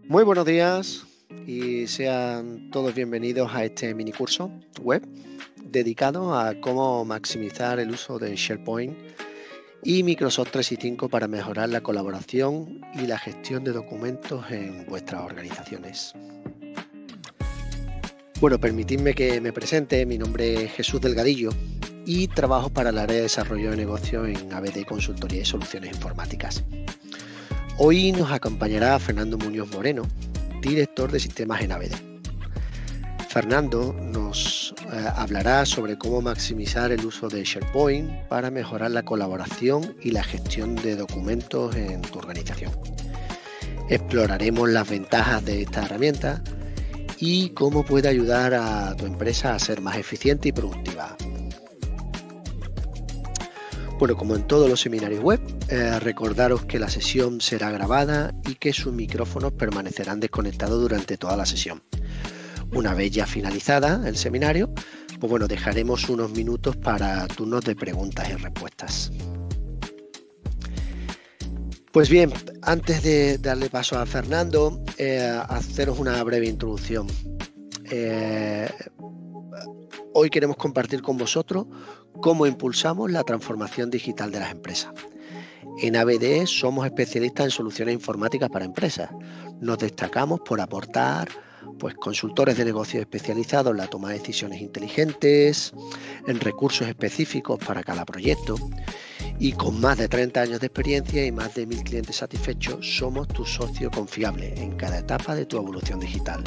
Muy buenos días y sean todos bienvenidos a este mini curso web dedicado a cómo maximizar el uso de SharePoint y Microsoft 365 para mejorar la colaboración y la gestión de documentos en vuestras organizaciones. Bueno, permitidme que me presente. Mi nombre es Jesús Delgadillo y trabajo para el área de desarrollo de negocio en ABD Consultoría y Soluciones Informáticas. Hoy nos acompañará Fernando Muñoz Moreno, director de sistemas en ABD. Fernando nos hablará sobre cómo maximizar el uso de SharePoint para mejorar la colaboración y la gestión de documentos en tu organización. Exploraremos las ventajas de esta herramienta y cómo puede ayudar a tu empresa a ser más eficiente y productiva. Bueno, como en todos los seminarios web, recordaros que la sesión será grabada y que sus micrófonos permanecerán desconectados durante toda la sesión. Una vez ya finalizada el seminario, pues bueno, dejaremos unos minutos para turnos de preguntas y respuestas. Pues bien, antes de darle paso a Fernando, haceros una breve introducción. Hoy queremos compartir con vosotros cómo impulsamos la transformación digital de las empresas. En ABD somos especialistas en soluciones informáticas para empresas. Nos destacamos por aportar consultores de negocios especializados en la toma de decisiones inteligentes, en recursos específicos para cada proyecto. Y con más de 30 años de experiencia y más de 1000 clientes satisfechos, somos tu socio confiable en cada etapa de tu evolución digital.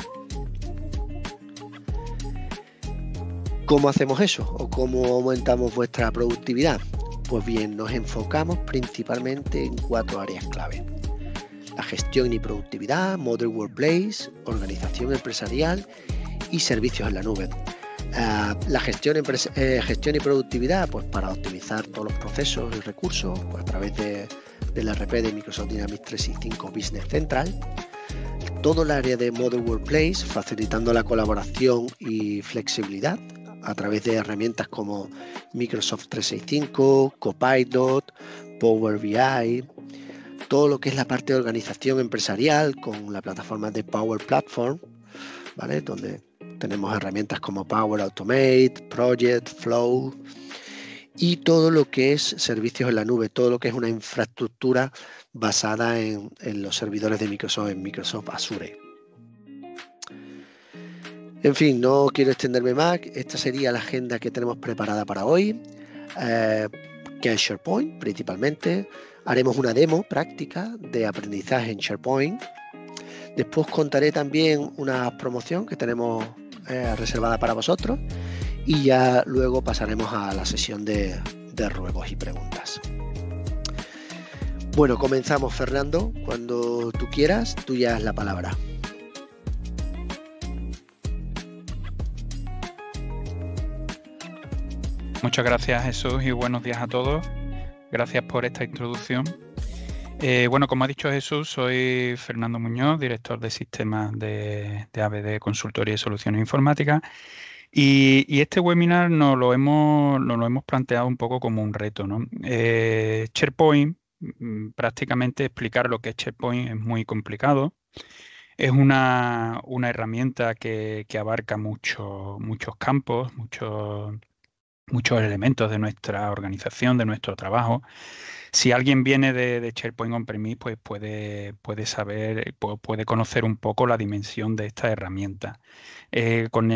¿Cómo hacemos eso? ¿O cómo aumentamos vuestra productividad? Pues bien, nos enfocamos principalmente en 4 áreas clave: la gestión y productividad, Modern Workplace, organización empresarial y servicios en la nube. La gestión y productividad, pues para optimizar todos los procesos y recursos a través del ERP de Microsoft Dynamics 365 Business Central. Todo el área de Modern Workplace, facilitando la colaboración y flexibilidad a través de herramientas como Microsoft 365, Copilot, Power BI, todo lo que es la parte de organización empresarial con la plataforma de Power Platform, ¿vale? Donde tenemos herramientas como Power Automate, Project, Flow y todo lo que es servicios en la nube, todo lo que es una infraestructura basada en los servidores de Microsoft, en Microsoft Azure. En fin, no quiero extenderme más. Esta sería la agenda que tenemos preparada para hoy, que es SharePoint principalmente. Haremos una demo práctica de aprendizaje en SharePoint. Después contaré también una promoción que tenemos reservada para vosotros y ya luego pasaremos a la sesión de ruegos y preguntas. Bueno, comenzamos, Fernando. Cuando tú quieras, tuya es la palabra. Muchas gracias, Jesús, y buenos días a todos. Gracias por esta introducción. Bueno, como ha dicho Jesús, soy Fernando Muñoz, director de sistemas de ABD Consultoría y Soluciones Informáticas. Y este webinar nos lo hemos planteado un poco como un reto, ¿no? SharePoint, prácticamente explicar lo que es SharePoint es muy complicado. Es una herramienta que abarca muchos campos, muchos elementos de nuestra organización, de nuestro trabajo. Si alguien viene de SharePoint On-Premise, pues puede saber, puede conocer un poco la dimensión de esta herramienta. Con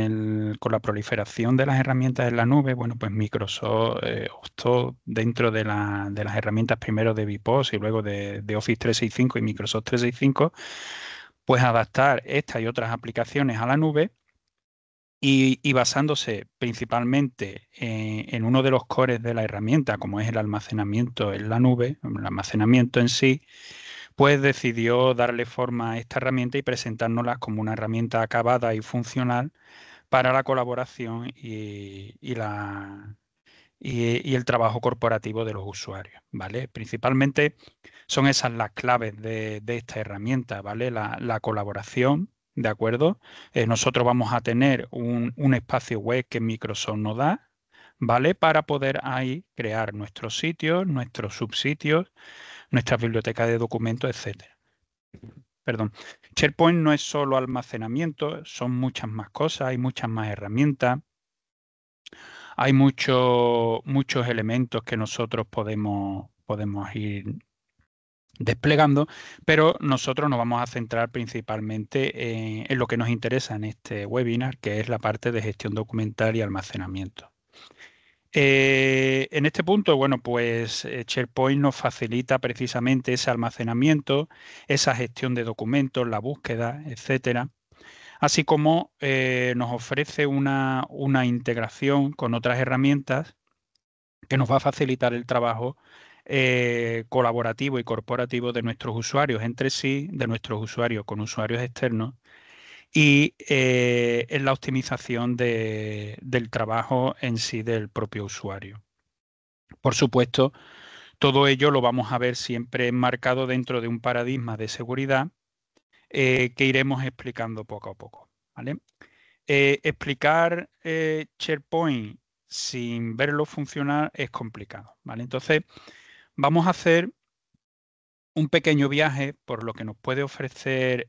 la proliferación de las herramientas en la nube, bueno, pues Microsoft optó dentro de las herramientas primero de VPOS y luego de Office 365 y Microsoft 365, pues adaptar estas y otras aplicaciones a la nube. Y basándose principalmente en uno de los cores de la herramienta, como es el almacenamiento en la nube, el almacenamiento en sí, pues decidió darle forma a esta herramienta y presentárnosla como una herramienta acabada y funcional para la colaboración y el trabajo corporativo de los usuarios, ¿vale? Principalmente son esas las claves de esta herramienta, ¿vale? La colaboración. ¿De acuerdo? Nosotros vamos a tener un espacio web que Microsoft nos da, ¿vale? Para poder ahí crear nuestros sitios, nuestros subsitios, nuestra biblioteca de documentos, etcétera. perdón. SharePoint no es solo almacenamiento, son muchas más cosas, hay muchas más herramientas, hay muchos elementos que nosotros podemos ir desplegando, pero nosotros nos vamos a centrar principalmente en lo que nos interesa en este webinar, que es la parte de gestión documental y almacenamiento. En este punto, bueno, pues SharePoint nos facilita precisamente ese almacenamiento, esa gestión de documentos, la búsqueda, etcétera, así como nos ofrece una integración con otras herramientas que nos va a facilitar el trabajo colaborativo y corporativo de nuestros usuarios entre sí, de nuestros usuarios con usuarios externos y en la optimización del trabajo en sí del propio usuario. Por supuesto, todo ello lo vamos a ver siempre enmarcado dentro de un paradigma de seguridad que iremos explicando poco a poco, ¿vale? Explicar SharePoint sin verlo funcionar es complicado, ¿vale? Entonces, vamos a hacer un pequeño viaje por lo que nos puede ofrecer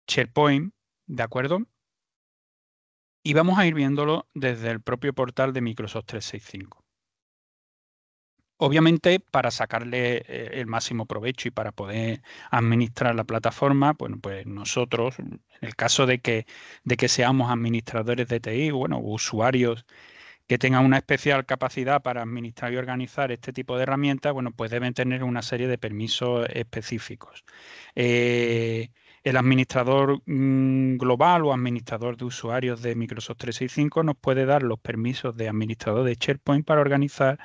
SharePoint, ¿de acuerdo? Y vamos a ir viéndolo desde el propio portal de Microsoft 365. Obviamente, para sacarle el máximo provecho y para poder administrar la plataforma, bueno, pues nosotros, en el caso de que seamos administradores de TI, bueno, usuarios que tengan una especial capacidad para administrar y organizar este tipo de herramientas, bueno, pues deben tener una serie de permisos específicos. El administrador global o administrador de usuarios de Microsoft 365 nos puede dar los permisos de administrador de SharePoint para organizar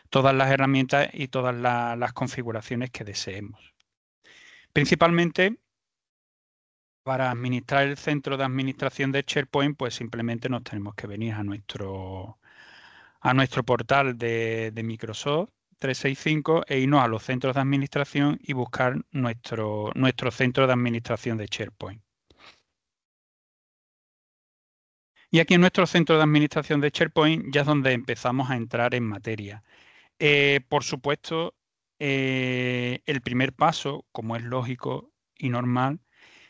todas las herramientas y todas las configuraciones que deseemos. Principalmente, para administrar el centro de administración de SharePoint, pues simplemente nos tenemos que venir a nuestro portal de Microsoft 365 e irnos a los centros de administración y buscar nuestro centro de administración de SharePoint. Y aquí en nuestro centro de administración de SharePoint ya es donde empezamos a entrar en materia. Por supuesto, el primer paso, como es lógico y normal,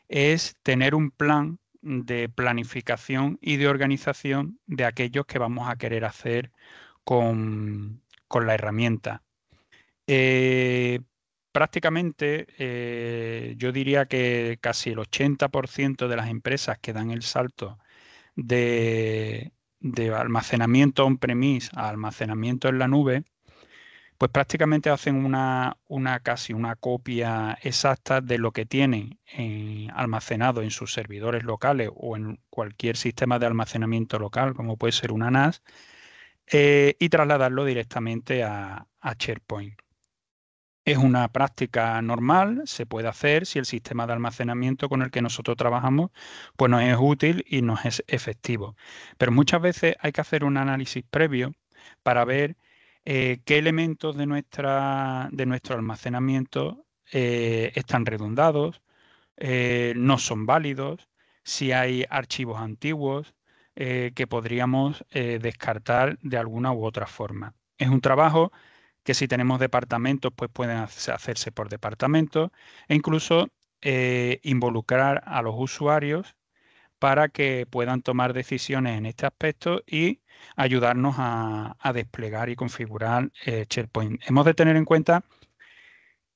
es tener un plan de planificación y de organización de aquellos que vamos a querer hacer con la herramienta. Prácticamente, yo diría que casi el 80% de las empresas que dan el salto de almacenamiento on-premise a almacenamiento en la nube, pues prácticamente hacen casi una copia exacta de lo que tienen almacenado en sus servidores locales o en cualquier sistema de almacenamiento local, como puede ser una NAS, y trasladarlo directamente a SharePoint. Es una práctica normal, se puede hacer si el sistema de almacenamiento con el que nosotros trabajamos pues nos es útil y nos es efectivo. Pero muchas veces hay que hacer un análisis previo para ver qué elementos de nuestro almacenamiento están redundados, no son válidos, si hay archivos antiguos que podríamos descartar de alguna u otra forma. Es un trabajo que si tenemos departamentos, pues pueden hacerse por departamentos e incluso involucrar a los usuarios para que puedan tomar decisiones en este aspecto y ayudarnos a desplegar y configurar SharePoint. Hemos de tener en cuenta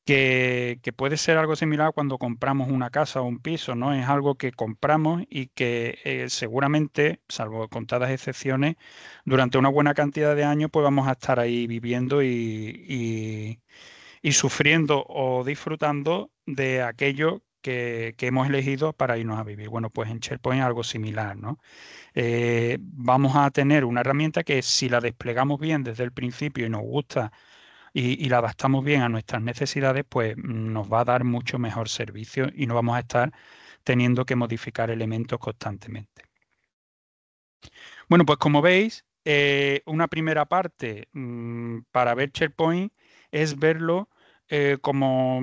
que puede ser algo similar cuando compramos una casa o un piso, ¿no? Es algo que compramos y que seguramente, salvo contadas excepciones, durante una buena cantidad de años pues vamos a estar ahí viviendo y sufriendo o disfrutando de aquello que hemos elegido para irnos a vivir. Bueno, pues en SharePoint es algo similar, ¿no? Vamos a tener una herramienta que si la desplegamos bien desde el principio y nos gusta y la adaptamos bien a nuestras necesidades, pues nos va a dar mucho mejor servicio y no vamos a estar teniendo que modificar elementos constantemente. Bueno, pues como veis, una primera parte para ver SharePoint es verlo como,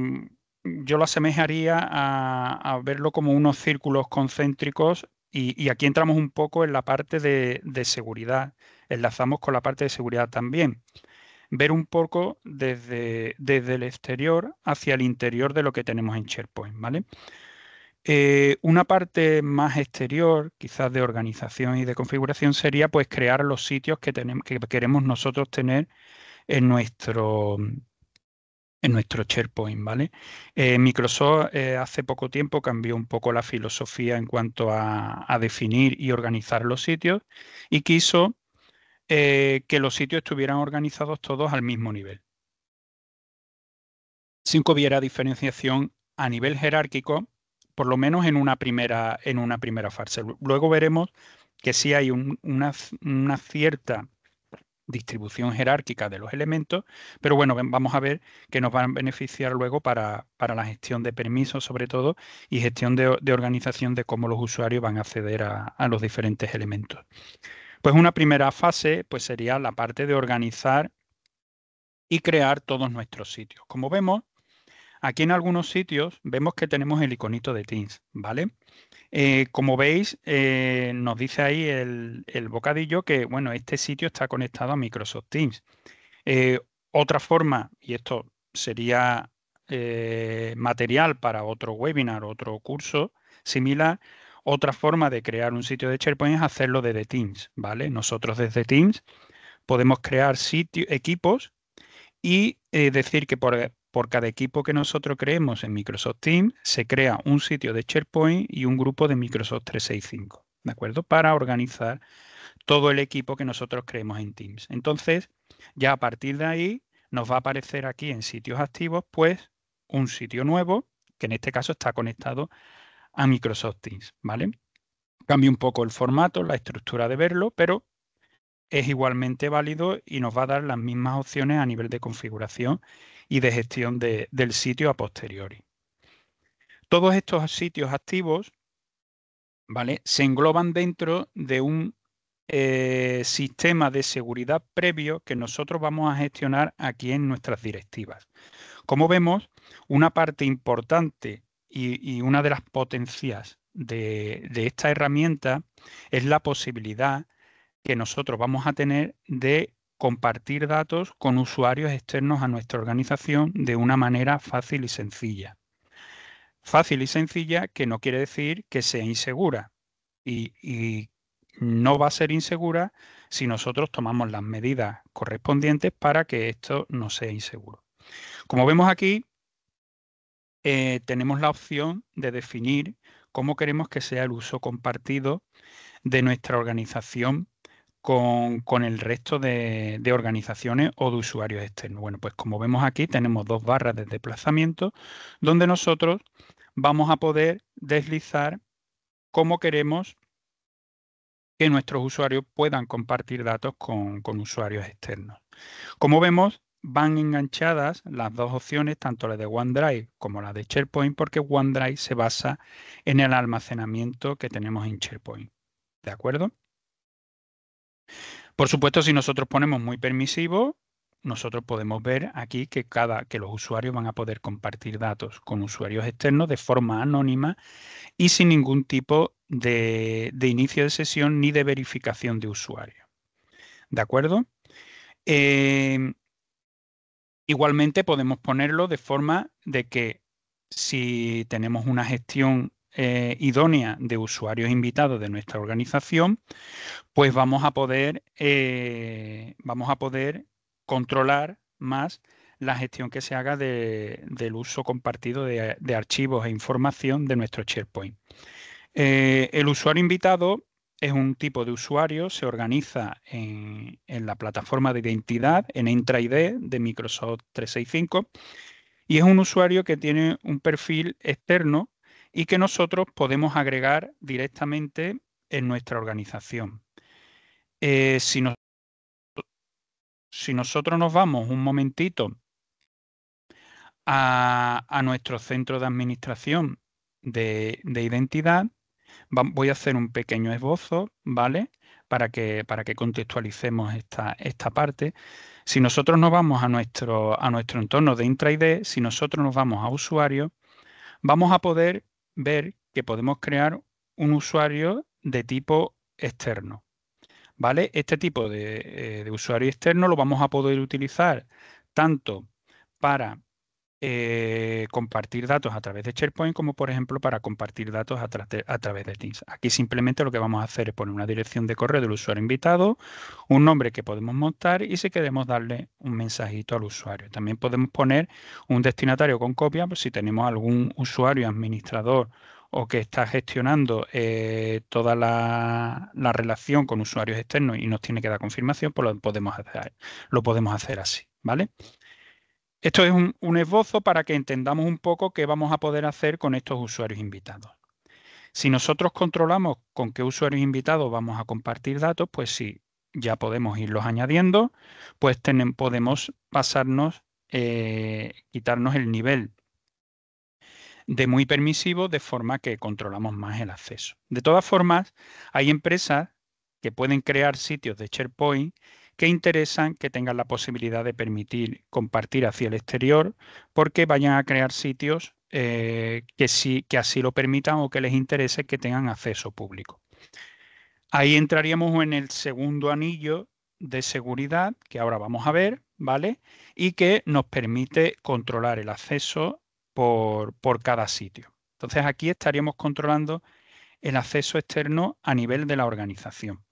yo lo asemejaría a verlo como unos círculos concéntricos y aquí entramos un poco en la parte de seguridad, enlazamos con la parte de seguridad también. ver un poco desde el exterior hacia el interior de lo que tenemos en SharePoint, ¿vale? Una parte más exterior, quizás de organización y de configuración, sería pues crear los sitios que queremos nosotros tener en nuestro SharePoint, ¿vale? Microsoft hace poco tiempo cambió un poco la filosofía en cuanto a definir y organizar los sitios y quiso que los sitios estuvieran organizados todos al mismo nivel, sin que hubiera diferenciación a nivel jerárquico, por lo menos en una primera fase. Luego veremos que sí hay una cierta distribución jerárquica de los elementos, pero bueno, vamos a ver que nos van a beneficiar luego para la gestión de permisos, sobre todo, y gestión de organización de cómo los usuarios van a acceder a los diferentes elementos. Pues una primera fase pues sería la parte de organizar y crear todos nuestros sitios. Como vemos, aquí en algunos sitios vemos que tenemos el iconito de Teams, ¿vale? Como veis, nos dice ahí el bocadillo que, bueno, este sitio está conectado a Microsoft Teams. Otra forma, y esto sería material para otro webinar, otro curso similar, otra forma de crear un sitio de SharePoint es hacerlo desde Teams, ¿vale? Nosotros desde Teams podemos crear equipos y decir que por cada equipo que nosotros creemos en Microsoft Teams, se crea un sitio de SharePoint y un grupo de Microsoft 365, ¿de acuerdo? Para organizar todo el equipo que nosotros creemos en Teams. Entonces, ya a partir de ahí, nos va a aparecer aquí en sitios activos, pues, un sitio nuevo, que en este caso está conectado a Microsoft Teams, ¿vale? Cambia un poco el formato, la estructura de verlo, pero es igualmente válido y nos va a dar las mismas opciones a nivel de configuración y de gestión del sitio a posteriori. Todos estos sitios activos, ¿vale?, se engloban dentro de un sistema de seguridad previo que nosotros vamos a gestionar aquí en nuestras directivas. Como vemos, una parte importante y una de las potencias de esta herramienta es la posibilidad que nosotros vamos a tener de compartir datos con usuarios externos a nuestra organización de una manera fácil y sencilla. Fácil y sencilla que no quiere decir que sea insegura y no va a ser insegura si nosotros tomamos las medidas correspondientes para que esto no sea inseguro. Como vemos aquí, tenemos la opción de definir cómo queremos que sea el uso compartido de nuestra organización con el resto de organizaciones o de usuarios externos. Bueno, pues como vemos aquí tenemos dos barras de desplazamiento donde nosotros vamos a poder deslizar cómo queremos que nuestros usuarios puedan compartir datos con usuarios externos. Como vemos, van enganchadas las dos opciones, tanto la de OneDrive como la de SharePoint, porque OneDrive se basa en el almacenamiento que tenemos en SharePoint. ¿De acuerdo? Por supuesto, si nosotros ponemos muy permisivo, nosotros podemos ver aquí que los usuarios van a poder compartir datos con usuarios externos de forma anónima y sin ningún tipo de inicio de sesión ni de verificación de usuario. ¿De acuerdo? Igualmente podemos ponerlo de forma de que si tenemos una gestión idónea de usuarios invitados de nuestra organización, pues vamos a poder controlar más la gestión que se haga del uso compartido de archivos e información de nuestro SharePoint. El usuario invitado es un tipo de usuario, se organiza en la plataforma de identidad, en Entra ID de Microsoft 365, y es un usuario que tiene un perfil externo y que nosotros podemos agregar directamente en nuestra organización. Si nosotros nos vamos un momentito a nuestro centro de administración de identidad, voy a hacer un pequeño esbozo, ¿vale? Para que contextualicemos esta parte. Si nosotros nos vamos a nuestro entorno de Entra ID, si nosotros nos vamos a usuario, vamos a poder ver que podemos crear un usuario de tipo externo, ¿vale? Este tipo de usuario externo lo vamos a poder utilizar tanto para compartir datos a través de SharePoint como, por ejemplo, para compartir datos a través de Teams. Aquí simplemente lo que vamos a hacer es poner una dirección de correo del usuario invitado, un nombre que podemos montar y si queremos darle un mensajito al usuario. También podemos poner un destinatario con copia, pues si tenemos algún usuario administrador o que está gestionando toda la relación con usuarios externos y nos tiene que dar confirmación, pues lo podemos hacer así, ¿vale? Esto es un esbozo para que entendamos un poco qué vamos a poder hacer con estos usuarios invitados. Si nosotros controlamos con qué usuarios invitados vamos a compartir datos, pues sí, ya podemos irlos añadiendo, pues podemos pasarnos, quitarnos el nivel de muy permisivo de forma que controlamos más el acceso. De todas formas, hay empresas que pueden crear sitios de SharePoint que interesan que tengan la posibilidad de permitir compartir hacia el exterior porque vayan a crear sitios que así lo permitan o que les interese que tengan acceso público. Ahí entraríamos en el segundo anillo de seguridad que ahora vamos a ver, ¿vale? Y que nos permite controlar el acceso por cada sitio. Entonces aquí estaríamos controlando el acceso externo a nivel de la organización.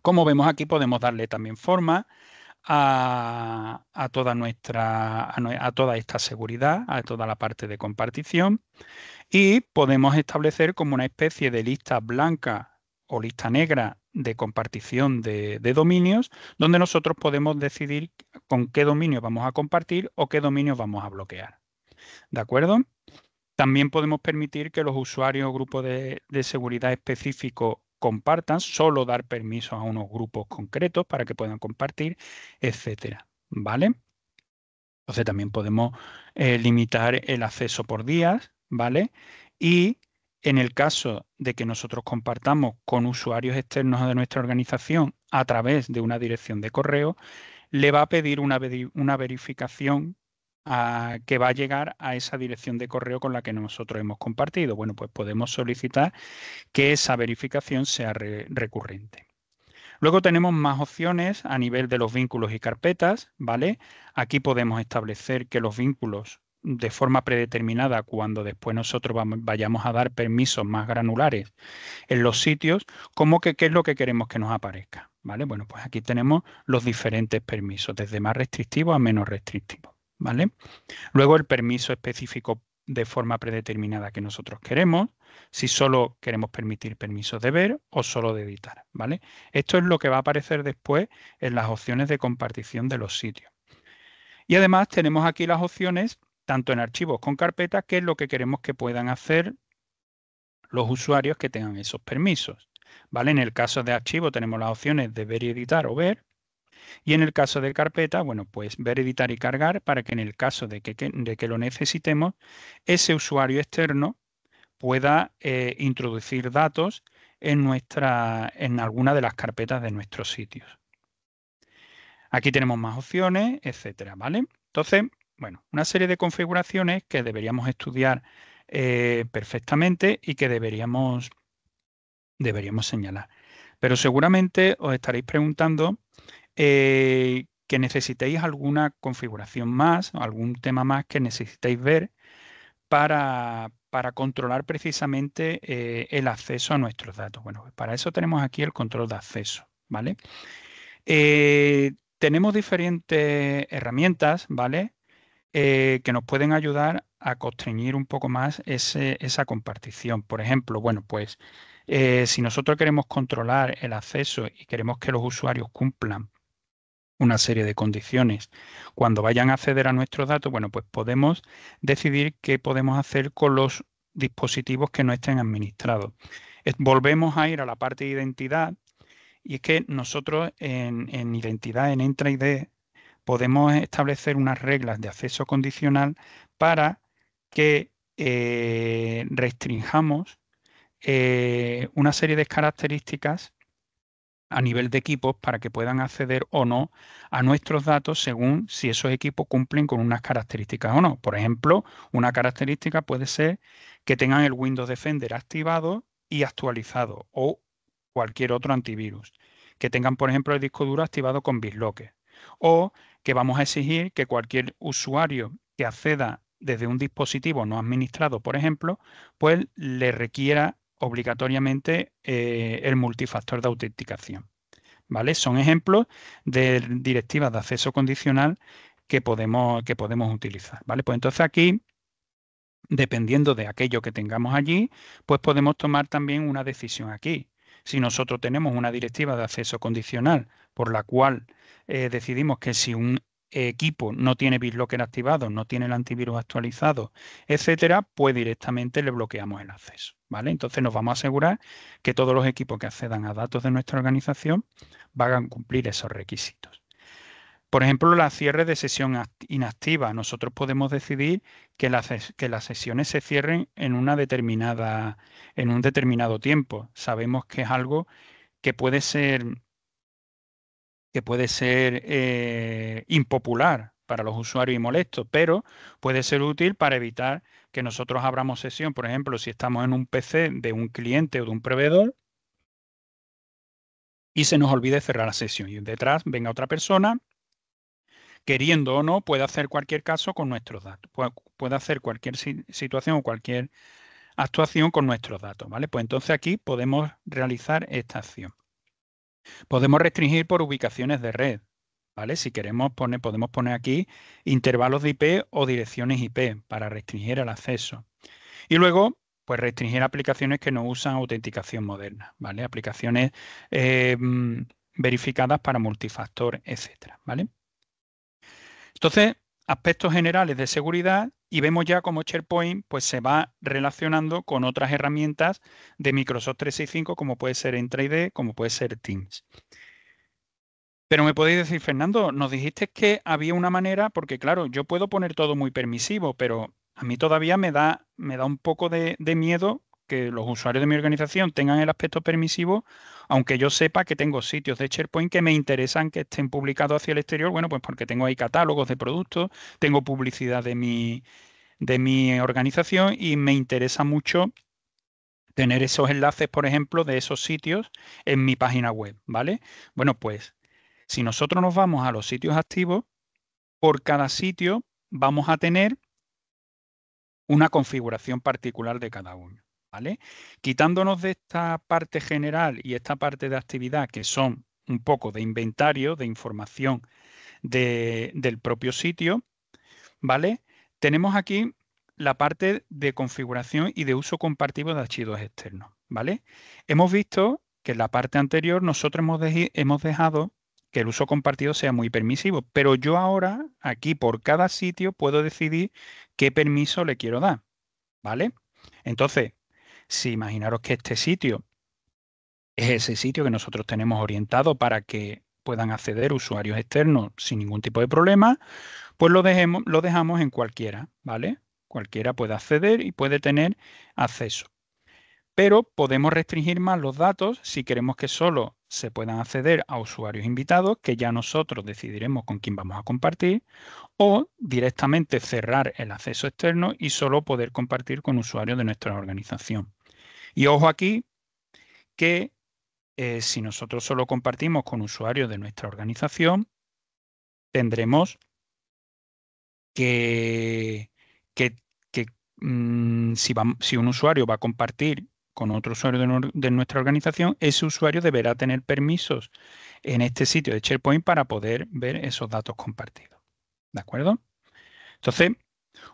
Como vemos aquí podemos darle también forma a toda esta seguridad, a toda la parte de compartición y podemos establecer como una especie de lista blanca o lista negra de compartición de dominios donde nosotros podemos decidir con qué dominio vamos a compartir o qué dominios vamos a bloquear. ¿De acuerdo? También podemos permitir que los usuarios o grupos de seguridad específicos compartan, solo dar permisos a unos grupos concretos para que puedan compartir, etcétera. ¿Vale? Entonces también podemos limitar el acceso por días, ¿vale? Y en el caso de que nosotros compartamos con usuarios externos de nuestra organización a través de una dirección de correo, le va a pedir una verificación que va a llegar a esa dirección de correo con la que nosotros hemos compartido. Bueno, pues podemos solicitar que esa verificación sea recurrente. Luego tenemos más opciones a nivel de los vínculos y carpetas, ¿vale? Aquí podemos establecer que los vínculos de forma predeterminada, cuando después nosotros vayamos a dar permisos más granulares en los sitios, como que qué es lo que queremos que nos aparezca, ¿vale? Bueno, pues aquí tenemos los diferentes permisos, desde más restrictivos a menos restrictivos, ¿vale? Luego el permiso específico de forma predeterminada que nosotros queremos, si solo queremos permitir permisos de ver o solo de editar, ¿vale? Esto es lo que va a aparecer después en las opciones de compartición de los sitios. Y además tenemos aquí las opciones, tanto en archivos con carpetas, que es lo que queremos que puedan hacer los usuarios que tengan esos permisos, ¿vale? En el caso de archivo tenemos las opciones de ver y editar o ver. Y en el caso de carpeta, bueno, pues ver, editar y cargar para que en el caso de que lo necesitemos, ese usuario externo pueda introducir datos en alguna de las carpetas de nuestros sitios. Aquí tenemos más opciones, etcétera, ¿vale? Entonces, bueno, una serie de configuraciones que deberíamos estudiar perfectamente y que deberíamos señalar. Pero seguramente os estaréis preguntando que necesitéis alguna configuración más, algún tema más que necesitéis ver para controlar precisamente el acceso a nuestros datos. Bueno, pues para eso tenemos aquí el control de acceso, ¿vale? Tenemos diferentes herramientas, ¿vale? Que nos pueden ayudar a constreñir un poco más esa compartición. Por ejemplo, bueno, pues si nosotros queremos controlar el acceso y queremos que los usuarios cumplan una serie de condiciones cuando vayan a acceder a nuestros datos, bueno, pues podemos decidir qué podemos hacer con los dispositivos que no estén administrados. Volvemos a ir a la parte de identidad y es que nosotros en identidad, en Entra ID, podemos establecer unas reglas de acceso condicional para que restringamos una serie de características a nivel de equipos para que puedan acceder o no a nuestros datos según si esos equipos cumplen con unas características o no. Por ejemplo, una característica puede ser que tengan el Windows Defender activado y actualizado o cualquier otro antivirus, que tengan, por ejemplo, el disco duro activado con BitLocker. O que vamos a exigir que cualquier usuario que acceda desde un dispositivo no administrado, por ejemplo, pues le requiera obligatoriamente el multifactor de autenticación. ¿Vale? Son ejemplos de directivas de acceso condicional que podemos utilizar. ¿Vale? Pues entonces aquí, dependiendo de aquello que tengamos allí, pues podemos tomar también una decisión aquí. Si nosotros tenemos una directiva de acceso condicional por la cual decidimos que si un equipo no tiene BitLocker activado, no tiene el antivirus actualizado, etcétera, pues directamente le bloqueamos el acceso, ¿vale? Entonces nos vamos a asegurar que todos los equipos que accedan a datos de nuestra organización van a cumplir esos requisitos. Por ejemplo, la cierre de sesión inactiva. Nosotros podemos decidir que las sesiones se cierren en un determinado tiempo. Sabemos que es algo que puede ser impopular para los usuarios y molesto, pero puede ser útil para evitar que nosotros abramos sesión. Por ejemplo, si estamos en un PC de un cliente o de un proveedor y se nos olvide cerrar la sesión y detrás venga otra persona, queriendo o no, puede hacer cualquier caso con nuestros datos. Puede hacer cualquier situación o cualquier actuación con nuestros datos, ¿vale? Pues entonces aquí podemos realizar esta acción. Podemos restringir por ubicaciones de red, ¿vale? Si queremos podemos poner aquí intervalos de IP o direcciones IP para restringir el acceso. Y luego, pues restringir aplicaciones que no usan autenticación moderna, ¿vale? Aplicaciones verificadas para multifactor, etcétera, ¿vale? Entonces, aspectos generales de seguridad y vemos ya cómo SharePoint pues, se va relacionando con otras herramientas de Microsoft 365 como puede ser Entra ID, como puede ser Teams. Pero me podéis decir, Fernando, nos dijiste que había una manera, porque claro, yo puedo poner todo muy permisivo, pero a mí todavía me da un poco de miedo que los usuarios de mi organización tengan el aspecto permisivo, aunque yo sepa que tengo sitios de SharePoint que me interesan que estén publicados hacia el exterior, bueno, pues porque tengo ahí catálogos de productos, tengo publicidad de mi organización y me interesa mucho tener esos enlaces, por ejemplo, de esos sitios en mi página web, ¿vale? Bueno, pues si nosotros nos vamos a los sitios activos, por cada sitio vamos a tener una configuración particular de cada uno, ¿vale? Quitándonos de esta parte general y esta parte de actividad que son un poco de inventario, de información del propio sitio, ¿vale? Tenemos aquí la parte de configuración y de uso compartido de archivos externos, ¿vale? Hemos visto que en la parte anterior nosotros hemos dejado que el uso compartido sea muy permisivo, pero yo ahora aquí por cada sitio puedo decidir qué permiso le quiero dar, ¿vale? Entonces, si imaginaros que este sitio es ese sitio que nosotros tenemos orientado para que puedan acceder usuarios externos sin ningún tipo de problema, pues lo dejamos en cualquiera, ¿vale? Cualquiera puede acceder y puede tener acceso. Pero podemos restringir más los datos si queremos que solo se puedan acceder a usuarios invitados, que ya nosotros decidiremos con quién vamos a compartir, o directamente cerrar el acceso externo y solo poder compartir con usuarios de nuestra organización. Y ojo aquí que si nosotros solo compartimos con usuarios de nuestra organización, tendremos que si un usuario va a compartir con otro usuario de nuestra organización, ese usuario deberá tener permisos en este sitio de SharePoint para poder ver esos datos compartidos. ¿De acuerdo? Entonces,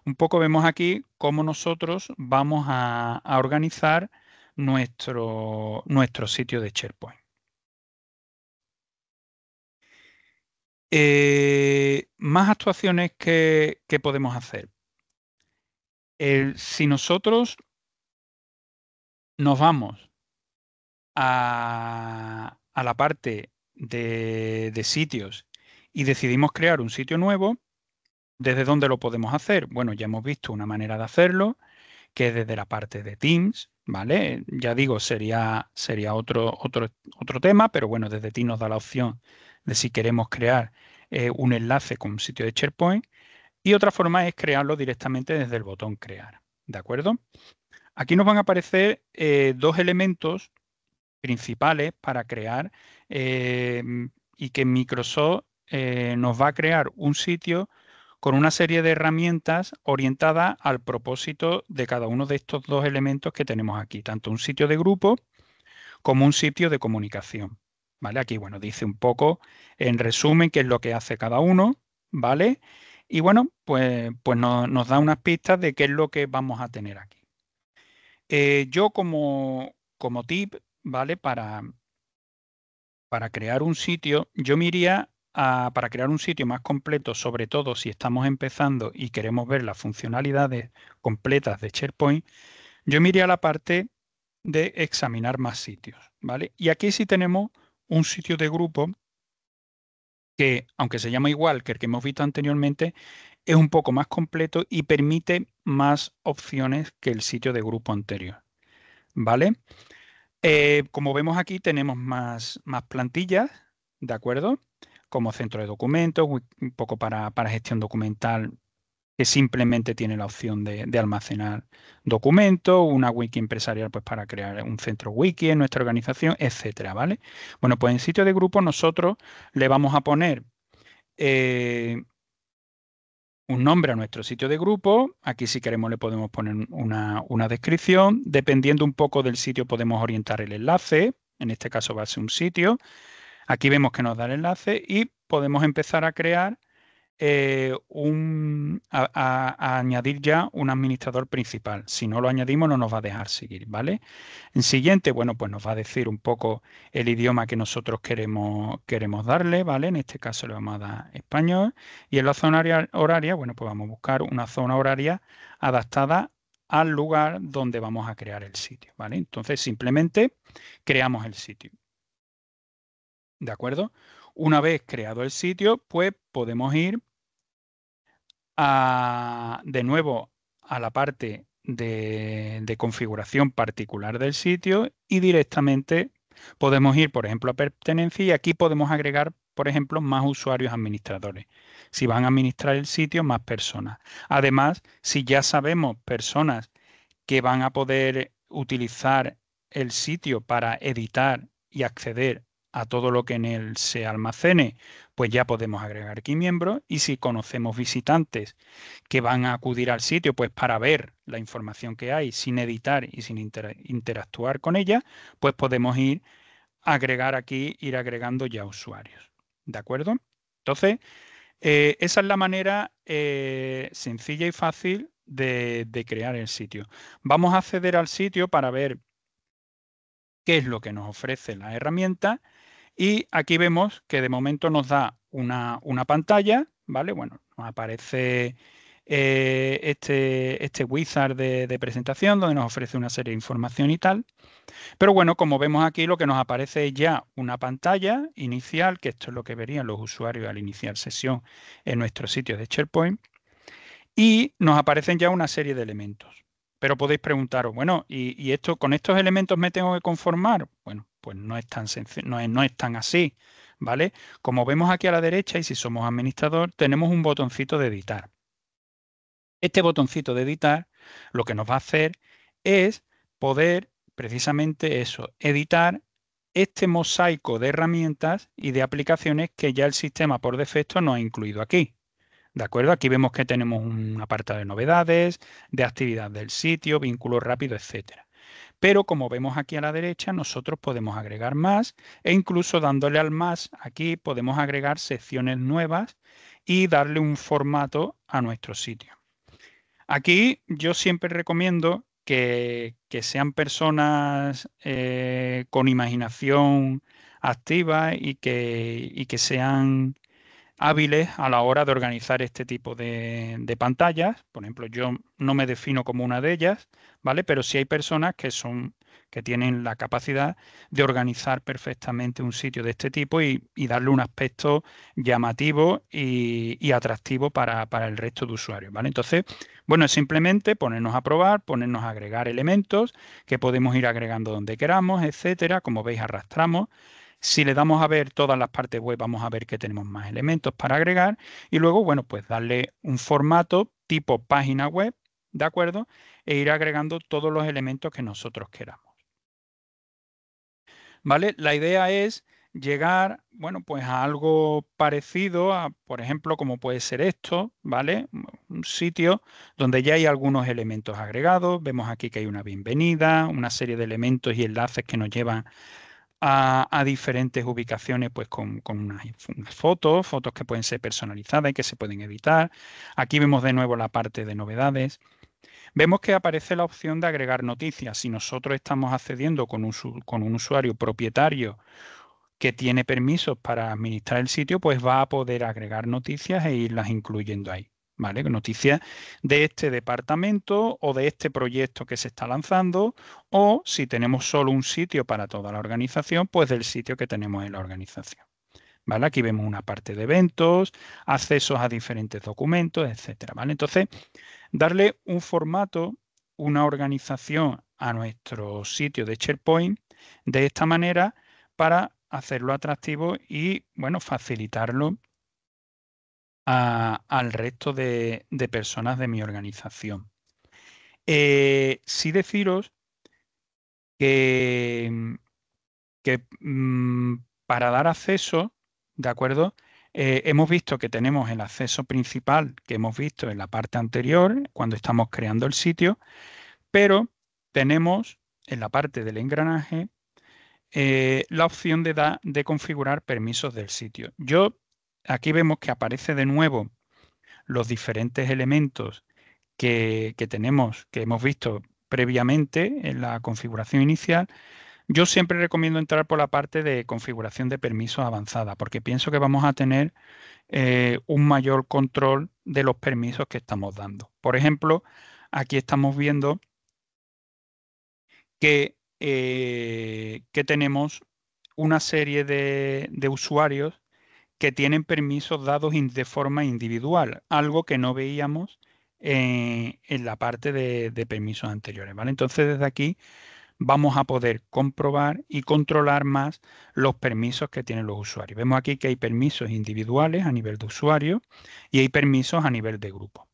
un poco vemos aquí cómo nosotros vamos a organizar nuestro sitio de SharePoint. Más actuaciones que podemos hacer. Si nosotros nos vamos a la parte de sitios y decidimos crear un sitio nuevo, ¿desde dónde lo podemos hacer? Bueno, ya hemos visto una manera de hacerlo, que es desde la parte de Teams, ¿vale? Ya digo, sería otro tema, pero bueno, desde Teams nos da la opción de si queremos crear un enlace con un sitio de SharePoint. Y otra forma es crearlo directamente desde el botón Crear, ¿de acuerdo? Aquí nos van a aparecer dos elementos principales para crear y que Microsoft nos va a crear un sitio con una serie de herramientas orientadas al propósito de cada uno de estos dos elementos que tenemos aquí, tanto un sitio de grupo como un sitio de comunicación. ¿Vale? Aquí, bueno, dice un poco, en resumen, qué es lo que hace cada uno, ¿vale? Y bueno, pues nos da unas pistas de qué es lo que vamos a tener aquí. Yo como tip, ¿vale? Para crear un sitio, yo me iría para crear un sitio más completo, sobre todo si estamos empezando y queremos ver las funcionalidades completas de SharePoint, yo me iría a la parte de examinar más sitios, ¿vale? Y aquí sí tenemos un sitio de grupo que, aunque se llama igual que el que hemos visto anteriormente, es un poco más completo y permite más opciones que el sitio de grupo anterior, ¿vale? Como vemos aquí, tenemos más plantillas, ¿de acuerdo? Como centro de documentos, un poco para gestión documental, que simplemente tiene la opción de almacenar documentos, una wiki empresarial pues para crear un centro wiki en nuestra organización, etcétera, ¿vale? Bueno, pues en sitio de grupo nosotros le vamos a poner un nombre a nuestro sitio de grupo. Aquí si queremos le podemos poner una descripción. Dependiendo un poco del sitio podemos orientar el enlace. En este caso va a ser un sitio. Aquí vemos que nos da el enlace y podemos empezar a crear a añadir ya un administrador principal. Si no lo añadimos no nos va a dejar seguir, ¿vale? En siguiente, bueno, pues nos va a decir un poco el idioma que nosotros queremos darle, ¿vale? En este caso le vamos a dar español. Y en la zona horaria, bueno, pues vamos a buscar una zona horaria adaptada al lugar donde vamos a crear el sitio, ¿vale? Entonces simplemente creamos el sitio. ¿De acuerdo? Una vez creado el sitio, pues podemos ir de nuevo a la parte de configuración particular del sitio y directamente podemos ir, por ejemplo, a pertenencia y aquí podemos agregar, por ejemplo, más usuarios administradores. Si van a administrar el sitio, más personas. Además, si ya sabemos personas que van a poder utilizar el sitio para editar y acceder a todo lo que en él se almacene, pues ya podemos agregar aquí miembros. Y si conocemos visitantes que van a acudir al sitio, pues para ver la información que hay sin editar y sin interactuar con ella, pues podemos ir agregando ya usuarios. ¿De acuerdo? Entonces, esa es la manera sencilla y fácil de crear el sitio. Vamos a acceder al sitio para ver qué es lo que nos ofrece la herramienta y aquí vemos que de momento nos da una pantalla, ¿vale? Bueno, nos aparece este wizard de presentación donde nos ofrece una serie de información y tal. Pero bueno, como vemos aquí, lo que nos aparece es ya una pantalla inicial, que esto es lo que verían los usuarios al iniciar sesión en nuestro sitio de SharePoint, y nos aparecen ya una serie de elementos. Pero podéis preguntaros, bueno, ¿y esto, con estos elementos me tengo que conformar? Bueno, pues no es tan sencillo, no es tan así, ¿vale? Como vemos aquí a la derecha, y si somos administrador, tenemos un botoncito de editar. Este botoncito de editar lo que nos va a hacer es poder precisamente eso, editar este mosaico de herramientas y de aplicaciones que ya el sistema por defecto nos ha incluido aquí. ¿De acuerdo? Aquí vemos que tenemos un apartado de novedades, de actividad del sitio, vínculo rápido, etcétera. Pero como vemos aquí a la derecha, nosotros podemos agregar más e incluso dándole al más, aquí podemos agregar secciones nuevas y darle un formato a nuestro sitio. Aquí yo siempre recomiendo que sean personas con imaginación activa y que sean hábiles a la hora de organizar este tipo de pantallas. Por ejemplo, yo no me defino como una de ellas, ¿vale? Pero sí hay personas que tienen la capacidad de organizar perfectamente un sitio de este tipo y darle un aspecto llamativo y atractivo para el resto de usuarios, ¿vale? Entonces, bueno, es simplemente ponernos a probar, ponernos a agregar elementos que podemos ir agregando donde queramos, etcétera. Como veis, arrastramos. Si le damos a ver todas las partes web, vamos a ver que tenemos más elementos para agregar y luego, bueno, pues darle un formato tipo página web, ¿de acuerdo? E ir agregando todos los elementos que nosotros queramos. ¿vale? La idea es llegar, bueno, pues a algo parecido a, por ejemplo, como puede ser esto, ¿vale? Un sitio donde ya hay algunos elementos agregados. Vemos aquí que hay una bienvenida, una serie de elementos y enlaces que nos llevan a diferentes ubicaciones, pues con unas fotos que pueden ser personalizadas y que se pueden editar. Aquí vemos de nuevo la parte de novedades. Vemos que aparece la opción de agregar noticias. Si nosotros estamos accediendo con un usuario propietario que tiene permisos para administrar el sitio, pues va a poder agregar noticias e irlas incluyendo ahí. ¿Vale? Noticias de este departamento o de este proyecto que se está lanzando, o si tenemos solo un sitio para toda la organización, pues del sitio que tenemos en la organización. ¿Vale? Aquí vemos una parte de eventos, accesos a diferentes documentos, etcétera. ¿Vale? Entonces, darle un formato, una organización a nuestro sitio de SharePoint de esta manera para hacerlo atractivo y, bueno, facilitarlo al resto de personas de mi organización. Sí deciros que, para dar acceso, ¿de acuerdo? Hemos visto que tenemos el acceso principal que hemos visto en la parte anterior, cuando estamos creando el sitio, pero tenemos en la parte del engranaje la opción de configurar permisos del sitio. Aquí vemos que aparece de nuevo los diferentes elementos que tenemos, que hemos visto previamente en la configuración inicial. Yo siempre recomiendo entrar por la parte de configuración de permisos avanzada, porque pienso que vamos a tener un mayor control de los permisos que estamos dando. Por ejemplo, aquí estamos viendo que tenemos una serie de usuarios que tienen permisos dados de forma individual, algo que no veíamos en la parte de permisos anteriores, ¿vale? Entonces, desde aquí vamos a poder comprobar y controlar más los permisos que tienen los usuarios. Vemos aquí que hay permisos individuales a nivel de usuario y hay permisos a nivel de grupo.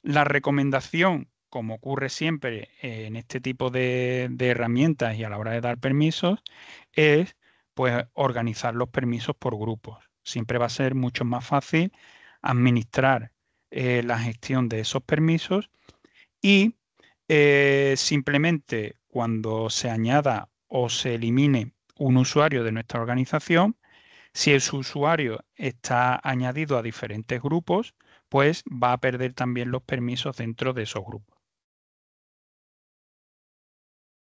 La recomendación, como ocurre siempre en este tipo de herramientas y a la hora de dar permisos, es pues organizar los permisos por grupos. Siempre va a ser mucho más fácil administrar la gestión de esos permisos y simplemente cuando se añada o se elimine un usuario de nuestra organización, si el usuario está añadido a diferentes grupos, pues va a perder también los permisos dentro de esos grupos.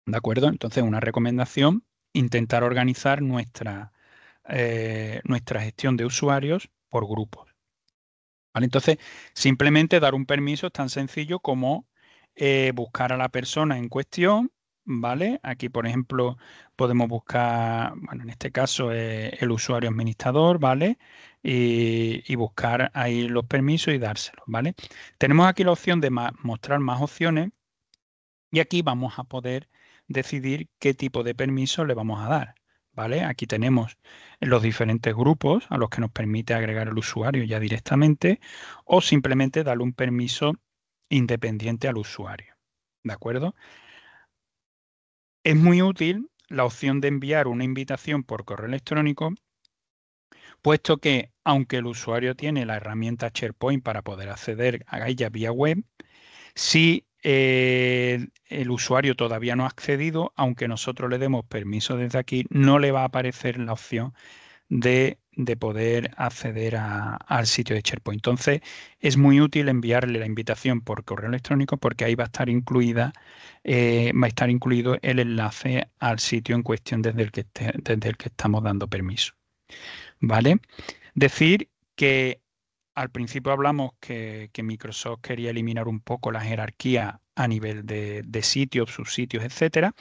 ¿De acuerdo? Entonces, una recomendación, intentar organizar nuestra gestión de usuarios por grupos. ¿Vale? Entonces, simplemente dar un permiso es tan sencillo como buscar a la persona en cuestión, ¿vale? Aquí, por ejemplo, podemos buscar, bueno, en este caso el usuario administrador, ¿vale? Y buscar ahí los permisos y dárselos, ¿vale? Tenemos aquí la opción de mostrar más opciones y aquí vamos a poder decidir qué tipo de permiso le vamos a dar, ¿vale? Aquí tenemos los diferentes grupos a los que nos permite agregar el usuario ya directamente o simplemente darle un permiso independiente al usuario, ¿de acuerdo? Es muy útil la opción de enviar una invitación por correo electrónico, puesto que aunque el usuario tiene la herramienta SharePoint para poder acceder a ella vía web, si el usuario todavía no ha accedido, aunque nosotros le demos permiso desde aquí, no le va a aparecer la opción de poder acceder al sitio de SharePoint. Entonces, es muy útil enviarle la invitación por correo electrónico porque ahí va a estar va a estar incluido el enlace al sitio en cuestión desde el que estamos dando permiso. ¿Vale? Decir que al principio hablamos que Microsoft quería eliminar un poco la jerarquía a nivel de sitios, subsitios, etcétera,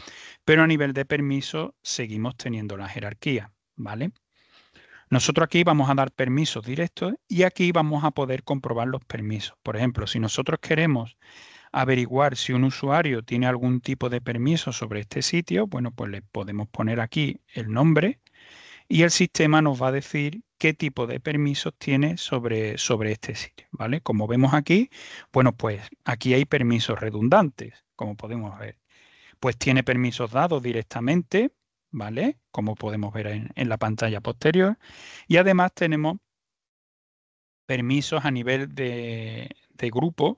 pero a nivel de permisos seguimos teniendo la jerarquía, ¿vale? Nosotros aquí vamos a dar permisos directos y aquí vamos a poder comprobar los permisos. Por ejemplo, si nosotros queremos averiguar si un usuario tiene algún tipo de permiso sobre este sitio, bueno, pues le podemos poner aquí el nombre y el sistema nos va a decir qué tipo de permisos tiene sobre este sitio, ¿vale? Como vemos aquí, bueno, pues aquí hay permisos redundantes, como podemos ver. Pues tiene permisos dados directamente, ¿vale? Como podemos ver en la pantalla posterior. Y además tenemos permisos a nivel de grupo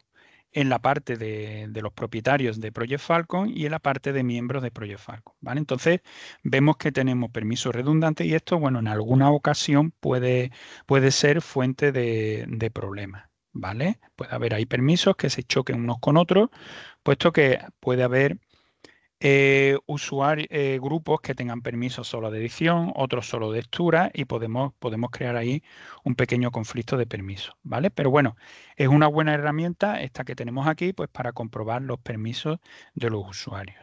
en la parte de los propietarios de Project Falcon y en la parte de miembros de Project Falcon, ¿vale? Entonces vemos que tenemos permisos redundantes y esto, bueno, en alguna ocasión puede ser fuente de problemas, ¿vale? Puede haber ahí permisos que se choquen unos con otros, puesto que puede haber grupos que tengan permiso solo de edición, otros solo de lectura y podemos crear ahí un pequeño conflicto de permisos, ¿vale? Pero bueno, es una buena herramienta esta que tenemos aquí pues para comprobar los permisos de los usuarios.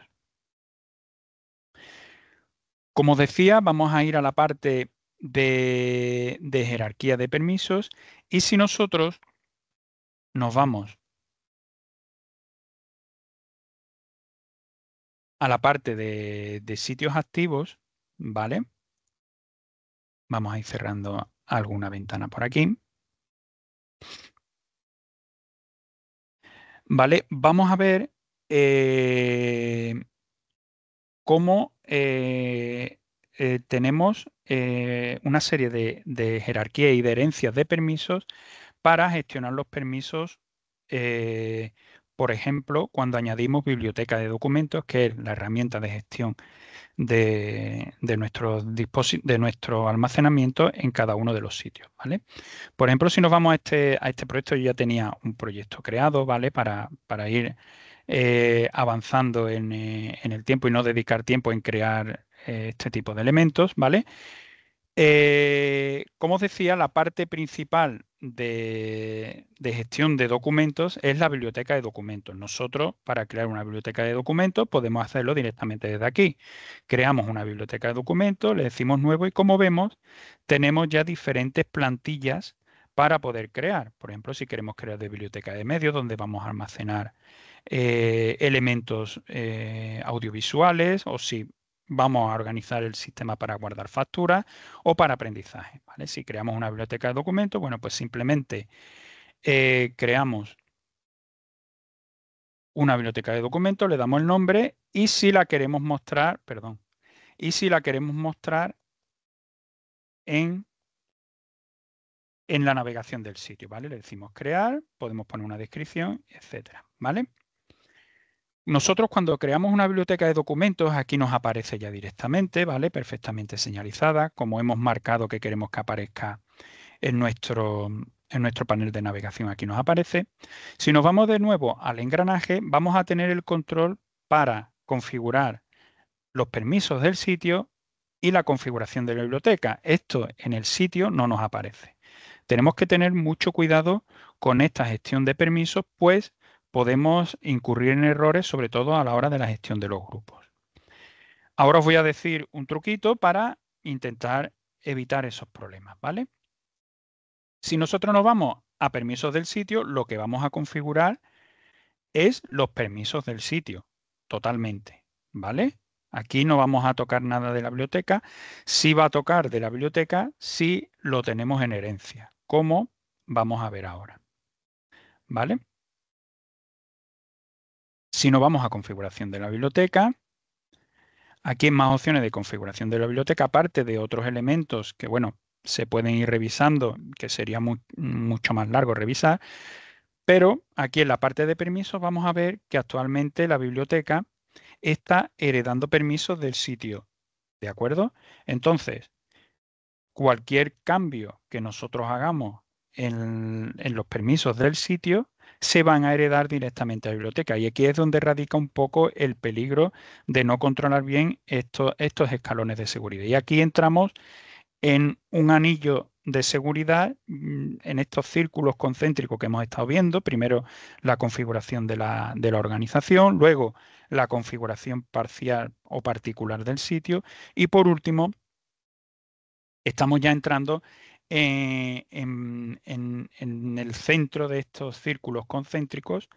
Como decía, vamos a ir a la parte de jerarquía de permisos y si nosotros nos vamos a la parte de sitios activos, ¿vale? Vamos a ir cerrando alguna ventana por aquí. ¿Vale? Vamos a ver cómo tenemos una serie de jerarquía y de herencias de permisos para gestionar los permisos, por ejemplo, cuando añadimos biblioteca de documentos, que es la herramienta de gestión de nuestro almacenamiento en cada uno de los sitios, ¿vale? Por ejemplo, si nos vamos a este proyecto, yo ya tenía un proyecto creado, ¿vale? Para ir avanzando en el tiempo y no dedicar tiempo en crear este tipo de elementos, ¿vale? Como os decía, la parte principal de gestión de documentos es la biblioteca de documentos. Nosotros, para crear una biblioteca de documentos, podemos hacerlo directamente desde aquí. Creamos una biblioteca de documentos, le decimos nuevo y como vemos, tenemos ya diferentes plantillas para poder crear. Por ejemplo, si queremos crear de biblioteca de medios, donde vamos a almacenar elementos audiovisuales, o si vamos a organizar el sistema para guardar facturas o para aprendizaje, ¿vale? Si creamos una biblioteca de documentos, bueno, pues simplemente creamos una biblioteca de documentos, le damos el nombre y si la queremos mostrar, perdón, y si la queremos mostrar en la navegación del sitio, ¿vale? Le decimos crear, podemos poner una descripción, etcétera, ¿vale? Nosotros cuando creamos una biblioteca de documentos, aquí nos aparece ya directamente, ¿vale? Perfectamente señalizada, como hemos marcado que queremos que aparezca en nuestro panel de navegación, aquí nos aparece. Si nos vamos de nuevo al engranaje, vamos a tener el control para configurar los permisos del sitio y la configuración de la biblioteca. Esto en el sitio no nos aparece. Tenemos que tener mucho cuidado con esta gestión de permisos, pues podemos incurrir en errores, sobre todo a la hora de la gestión de los grupos. Ahora os voy a decir un truquito para intentar evitar esos problemas, ¿vale? Si nosotros nos vamos a permisos del sitio, lo que vamos a configurar es los permisos del sitio, totalmente, ¿vale? Aquí no vamos a tocar nada de la biblioteca. Sí va a tocar de la biblioteca si lo tenemos en herencia, como vamos a ver ahora, ¿vale? Si nos vamos a configuración de la biblioteca, aquí hay más opciones de configuración de la biblioteca, aparte de otros elementos que, bueno, se pueden ir revisando, que sería mucho más largo revisar, pero aquí en la parte de permisos vamos a ver que actualmente la biblioteca está heredando permisos del sitio, ¿de acuerdo? Entonces, cualquier cambio que nosotros hagamos en los permisos del sitio se van a heredar directamente a la biblioteca. Y aquí es donde radica un poco el peligro de no controlar bien estos escalones de seguridad. Y aquí entramos en un anillo de seguridad, en estos círculos concéntricos que hemos estado viendo. Primero la configuración de la organización, luego la configuración parcial o particular del sitio y por último estamos ya entrando en el centro de estos círculos concéntricos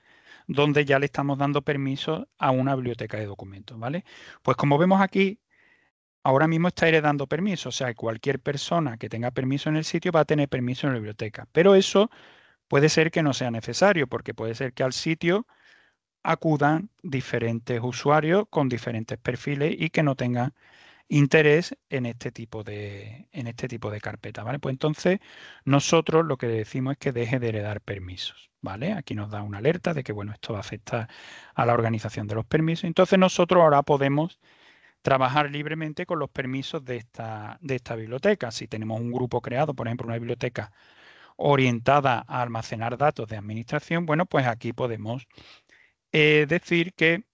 donde ya le estamos dando permiso a una biblioteca de documentos, ¿vale? Pues como vemos aquí, ahora mismo está heredando permiso, o sea, cualquier persona que tenga permiso en el sitio va a tener permiso en la biblioteca. Pero eso puede ser que no sea necesario, porque puede ser que al sitio acudan diferentes usuarios con diferentes perfiles y que no tengan interés en este tipo de carpeta, ¿vale? Pues entonces nosotros lo que decimos es que deje de heredar permisos, ¿vale? Aquí nos da una alerta de que, bueno, esto va a afectar a la organización de los permisos. Entonces nosotros ahora podemos trabajar libremente con los permisos de esta biblioteca. Si tenemos un grupo creado, por ejemplo, una biblioteca orientada a almacenar datos de administración, bueno, pues aquí podemos decir que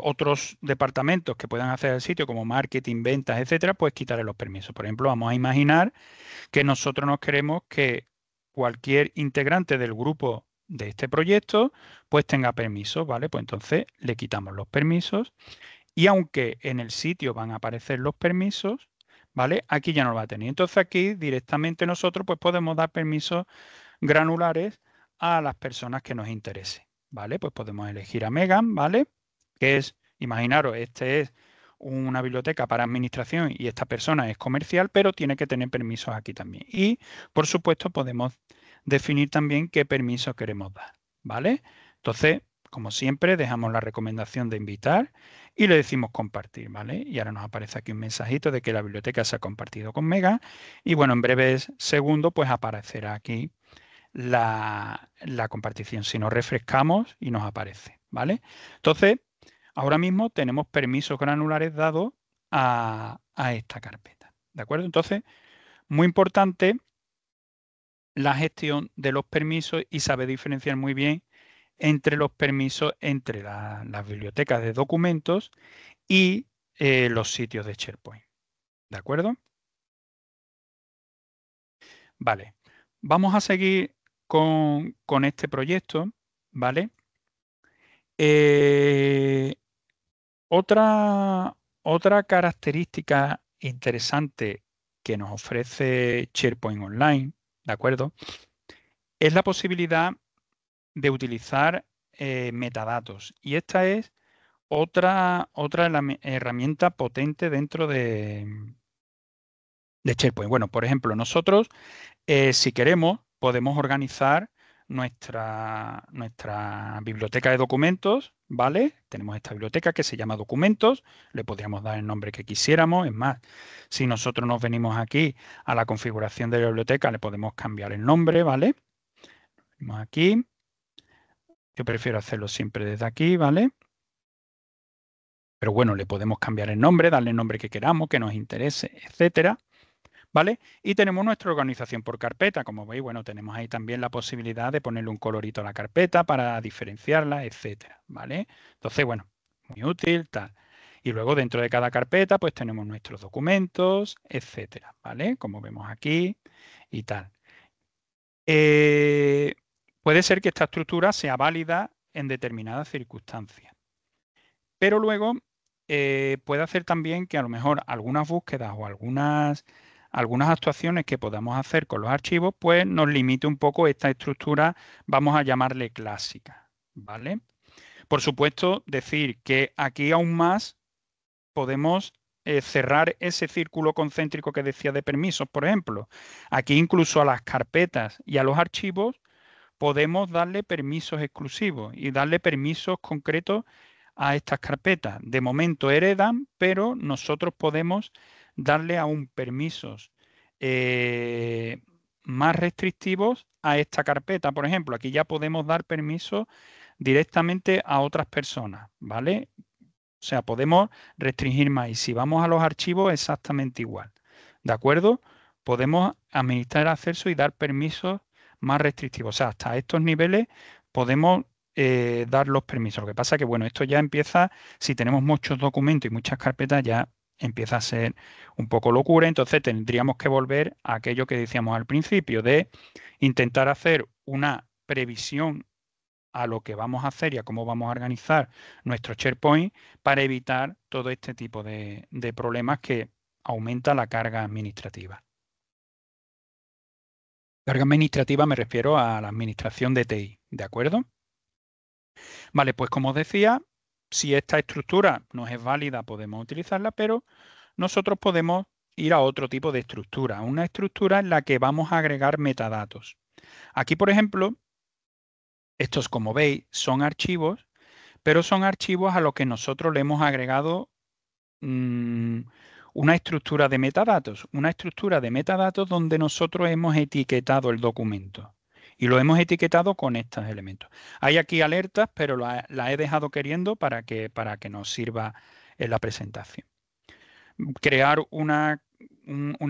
otros departamentos que puedan hacer el sitio, como marketing, ventas, etcétera, pues quitarle los permisos. Por ejemplo, vamos a imaginar que nosotros nos queremos que cualquier integrante del grupo de este proyecto pues tenga permisos, ¿vale? Pues entonces le quitamos los permisos y aunque en el sitio van a aparecer los permisos, ¿vale? Aquí ya no lo va a tener. Entonces aquí directamente nosotros pues podemos dar permisos granulares a las personas que nos interese, ¿vale? Pues podemos elegir a Megan, ¿vale? Que es, imaginaros, este es una biblioteca para administración y esta persona es comercial, pero tiene que tener permisos aquí también. Y, por supuesto, podemos definir también qué permisos queremos dar, ¿vale? Entonces, como siempre, dejamos la recomendación de invitar y le decimos compartir, ¿vale? Y ahora nos aparece aquí un mensajito de que la biblioteca se ha compartido con Megan y, bueno, en breves segundos, pues aparecerá aquí la compartición. Si nos refrescamos y nos aparece, ¿vale? Entonces, ahora mismo tenemos permisos granulares dados a esta carpeta, ¿de acuerdo? Entonces, muy importante la gestión de los permisos y saber diferenciar muy bien entre los permisos entre las bibliotecas de documentos y los sitios de SharePoint, ¿de acuerdo? Vale, vamos a seguir con este proyecto, ¿vale? Otra característica interesante que nos ofrece SharePoint Online, ¿de acuerdo? Es la posibilidad de utilizar metadatos. Y esta es otra herramienta potente dentro de SharePoint. Bueno, por ejemplo, nosotros si queremos, podemos organizar nuestra biblioteca de documentos, ¿vale? Tenemos esta biblioteca que se llama Documentos, le podríamos dar el nombre que quisiéramos. Es más, si nosotros nos venimos aquí a la configuración de la biblioteca, le podemos cambiar el nombre, ¿vale? Venimos aquí. Yo prefiero hacerlo siempre desde aquí, ¿vale? Pero bueno, le podemos cambiar el nombre, darle el nombre que queramos, que nos interese, etcétera. ¿Vale? Y tenemos nuestra organización por carpeta. Como veis, bueno, tenemos ahí también la posibilidad de ponerle un colorito a la carpeta para diferenciarla, etcétera, ¿vale? Entonces, bueno, muy útil, tal. Y luego dentro de cada carpeta, pues tenemos nuestros documentos, etcétera, ¿vale? Como vemos aquí y tal. Puede ser que esta estructura sea válida en determinadas circunstancias. Pero luego puede hacer también que a lo mejor algunas búsquedas o algunas actuaciones que podamos hacer con los archivos, pues nos limite un poco esta estructura, vamos a llamarle clásica, ¿vale? Por supuesto, decir que aquí aún más podemos cerrar ese círculo concéntrico que decía de permisos, por ejemplo. Aquí incluso a las carpetas y a los archivos podemos darle permisos exclusivos y darle permisos concretos a estas carpetas. De momento heredan, pero nosotros podemos darle aún permisos más restrictivos a esta carpeta. Por ejemplo, aquí ya podemos dar permisos directamente a otras personas, ¿vale? O sea, podemos restringir más. Y si vamos a los archivos, exactamente igual. ¿De acuerdo? Podemos administrar acceso y dar permisos más restrictivos. O sea, hasta estos niveles podemos dar los permisos. Lo que pasa es que, bueno, esto ya empieza, si tenemos muchos documentos y muchas carpetas, ya empieza a ser un poco locura. Entonces tendríamos que volver a aquello que decíamos al principio, de intentar hacer una previsión a lo que vamos a hacer y a cómo vamos a organizar nuestro SharePoint para evitar todo este tipo de problemas que aumenta la carga administrativa. Carga administrativa me refiero a la administración de TI, ¿de acuerdo? Vale, pues como os decía, si esta estructura nos es válida, podemos utilizarla, pero nosotros podemos ir a otro tipo de estructura, una estructura en la que vamos a agregar metadatos. Aquí, por ejemplo, estos, como veis, son archivos, pero son archivos a los que nosotros le hemos agregado una estructura de metadatos. Una estructura de metadatos donde nosotros hemos etiquetado el documento. Y lo hemos etiquetado con estos elementos. Hay aquí alertas, pero la he dejado queriendo para que nos sirva en la presentación. Crear un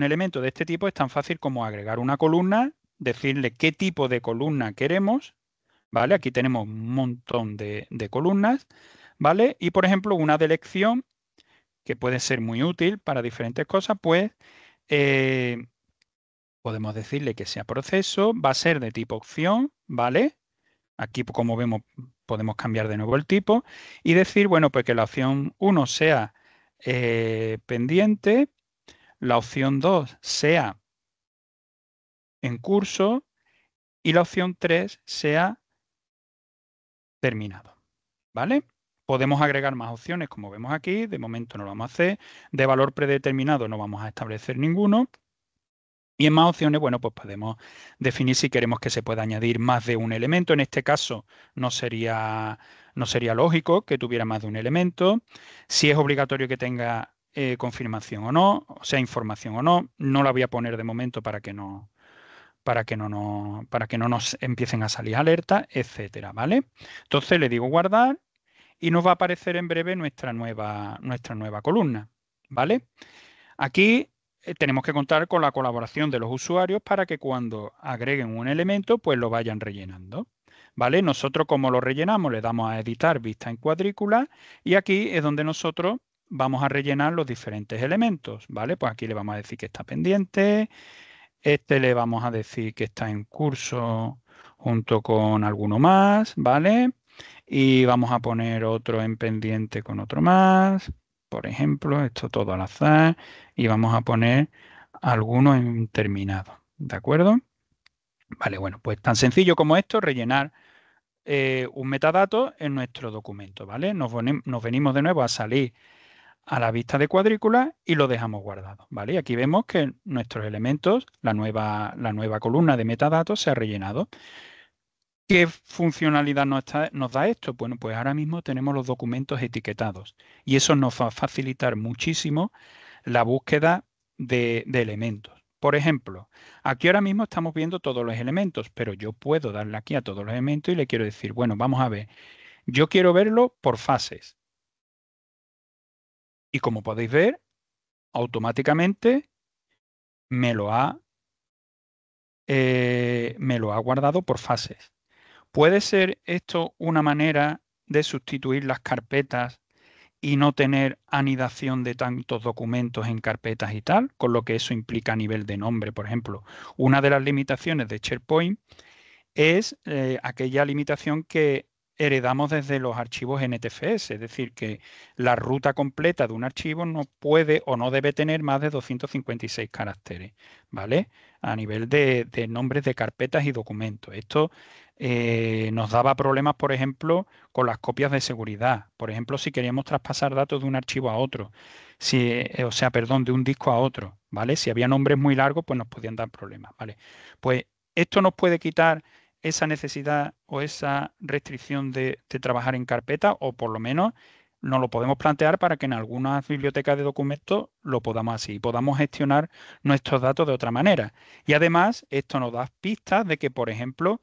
elemento de este tipo es tan fácil como agregar una columna, decirle qué tipo de columna queremos, ¿vale? Aquí tenemos un montón de columnas, ¿vale? Y, por ejemplo, una de elección, que puede ser muy útil para diferentes cosas, pues podemos decirle que sea proceso, va a ser de tipo opción, ¿vale? Aquí, como vemos, podemos cambiar de nuevo el tipo y decir, bueno, pues que la opción 1 sea pendiente, la opción 2 sea en curso y la opción 3 sea terminado, ¿vale? Podemos agregar más opciones, como vemos aquí. De momento no lo vamos a hacer. De valor predeterminado no vamos a establecer ninguno. Y en más opciones, bueno, pues podemos definir si queremos que se pueda añadir más de un elemento. En este caso no sería lógico que tuviera más de un elemento. Si es obligatorio que tenga confirmación o no, o sea, información o no. No la voy a poner de momento para que no nos empiecen a salir alertas, etcétera, ¿vale? Entonces le digo guardar y nos va a aparecer en breve nuestra nueva columna, ¿vale? Aquí tenemos que contar con la colaboración de los usuarios para que cuando agreguen un elemento, pues lo vayan rellenando, ¿vale? Nosotros, como lo rellenamos, le damos a editar vista en cuadrícula y aquí es donde nosotros vamos a rellenar los diferentes elementos, ¿vale? Pues aquí le vamos a decir que está pendiente, este le vamos a decir que está en curso junto con alguno más, ¿vale? Y vamos a poner otro en pendiente con otro más, por ejemplo, esto todo al azar, y vamos a poner alguno en terminado, ¿de acuerdo? Vale, bueno, pues tan sencillo como esto, rellenar un metadato en nuestro documento, ¿vale? Nos venimos de nuevo a salir a la vista de cuadrícula y lo dejamos guardado, ¿vale? Y aquí vemos que nuestros elementos, la nueva columna de metadatos se ha rellenado. ¿Qué funcionalidad nos da esto? Bueno, pues ahora mismo tenemos los documentos etiquetados y eso nos va a facilitar muchísimo la búsqueda de elementos. Por ejemplo, aquí ahora mismo estamos viendo todos los elementos, pero yo puedo darle aquí a todos los elementos y le quiero decir, bueno, vamos a ver, yo quiero verlo por fases. Y como podéis ver, automáticamente me lo ha guardado por fases. ¿Puede ser esto una manera de sustituir las carpetas y no tener anidación de tantos documentos en carpetas y tal? Con lo que eso implica a nivel de nombre, por ejemplo. Una de las limitaciones de SharePoint es aquella limitación que heredamos desde los archivos NTFS, es decir, que la ruta completa de un archivo no puede o no debe tener más de 256 caracteres, ¿vale? A nivel de nombres de carpetas y documentos. Esto nos daba problemas, por ejemplo, con las copias de seguridad. Por ejemplo, si queríamos traspasar datos de un archivo a otro, o sea, perdón, de un disco a otro, ¿vale? Si había nombres muy largos, pues nos podían dar problemas, ¿vale? Pues esto nos puede quitar esa necesidad o esa restricción de trabajar en carpeta, o por lo menos nos lo podemos plantear para que en algunas bibliotecas de documentos lo podamos así, podamos gestionar nuestros datos de otra manera. Y además, esto nos da pistas de que, por ejemplo,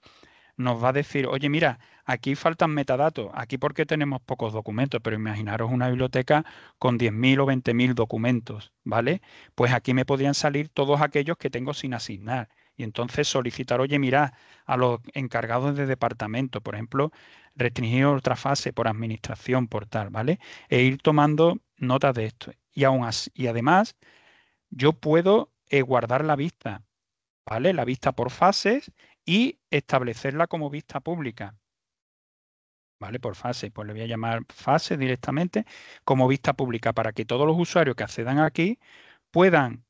nos va a decir, oye, mira, aquí faltan metadatos, aquí porque tenemos pocos documentos, pero imaginaros una biblioteca con 10.000 o 20.000 documentos, ¿vale? Pues aquí me podrían salir todos aquellos que tengo sin asignar. Y entonces solicitar, oye, mira, a los encargados de departamento, por ejemplo, restringir otra fase por administración, por tal, ¿vale? E ir tomando notas de esto. Y aún así, y además, yo puedo guardar la vista, ¿vale? La vista por fases y establecerla como vista pública, ¿vale? Por fase, pues le voy a llamar fase directamente como vista pública para que todos los usuarios que accedan aquí puedan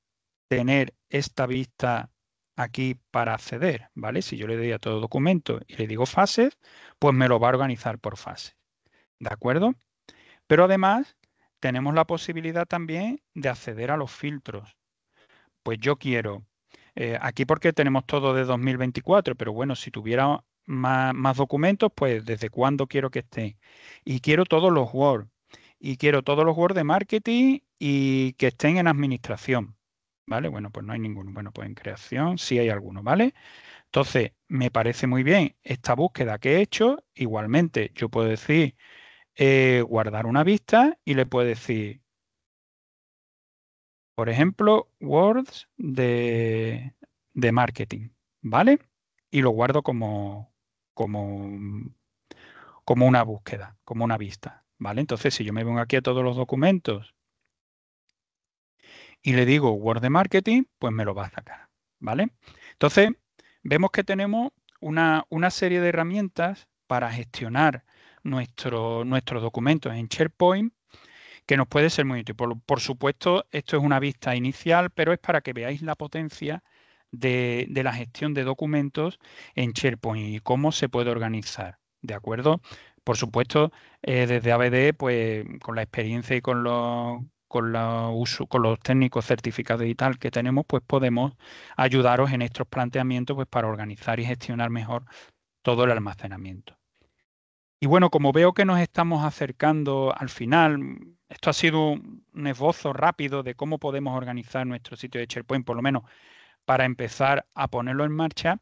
tener esta vista aquí para acceder, ¿vale? Si yo le doy a todo documento y le digo fases, pues me lo va a organizar por fases, ¿de acuerdo? Pero además tenemos la posibilidad también de acceder a los filtros. Pues yo quiero, aquí porque tenemos todo de 2024, pero bueno, si tuviera más documentos, pues desde cuándo quiero que estén. Y quiero todos los Word. Y quiero todos los Word de marketing y que estén en administración. ¿Vale? Bueno, pues no hay ninguno. Bueno, pues en creación sí hay alguno, ¿vale? Entonces, me parece muy bien esta búsqueda que he hecho. Igualmente, yo puedo decir guardar una vista y le puedo decir, por ejemplo, words de marketing, ¿vale? Y lo guardo como, como una búsqueda, como una vista, ¿vale? Entonces, si yo me vengo aquí a todos los documentos y le digo Word de marketing, pues me lo va a sacar, ¿vale? Entonces, vemos que tenemos una serie de herramientas para gestionar nuestros documentos en SharePoint que nos puede ser muy útil. Por supuesto, esto es una vista inicial, pero es para que veáis la potencia de la gestión de documentos en SharePoint y cómo se puede organizar, ¿de acuerdo? Por supuesto, desde ABD, pues con la experiencia y con los técnicos certificados y tal que tenemos, pues podemos ayudaros en estos planteamientos pues, para organizar y gestionar mejor todo el almacenamiento. Y bueno, como veo que nos estamos acercando al final, esto ha sido un esbozo rápido de cómo podemos organizar nuestro sitio de SharePoint, por lo menos para empezar a ponerlo en marcha.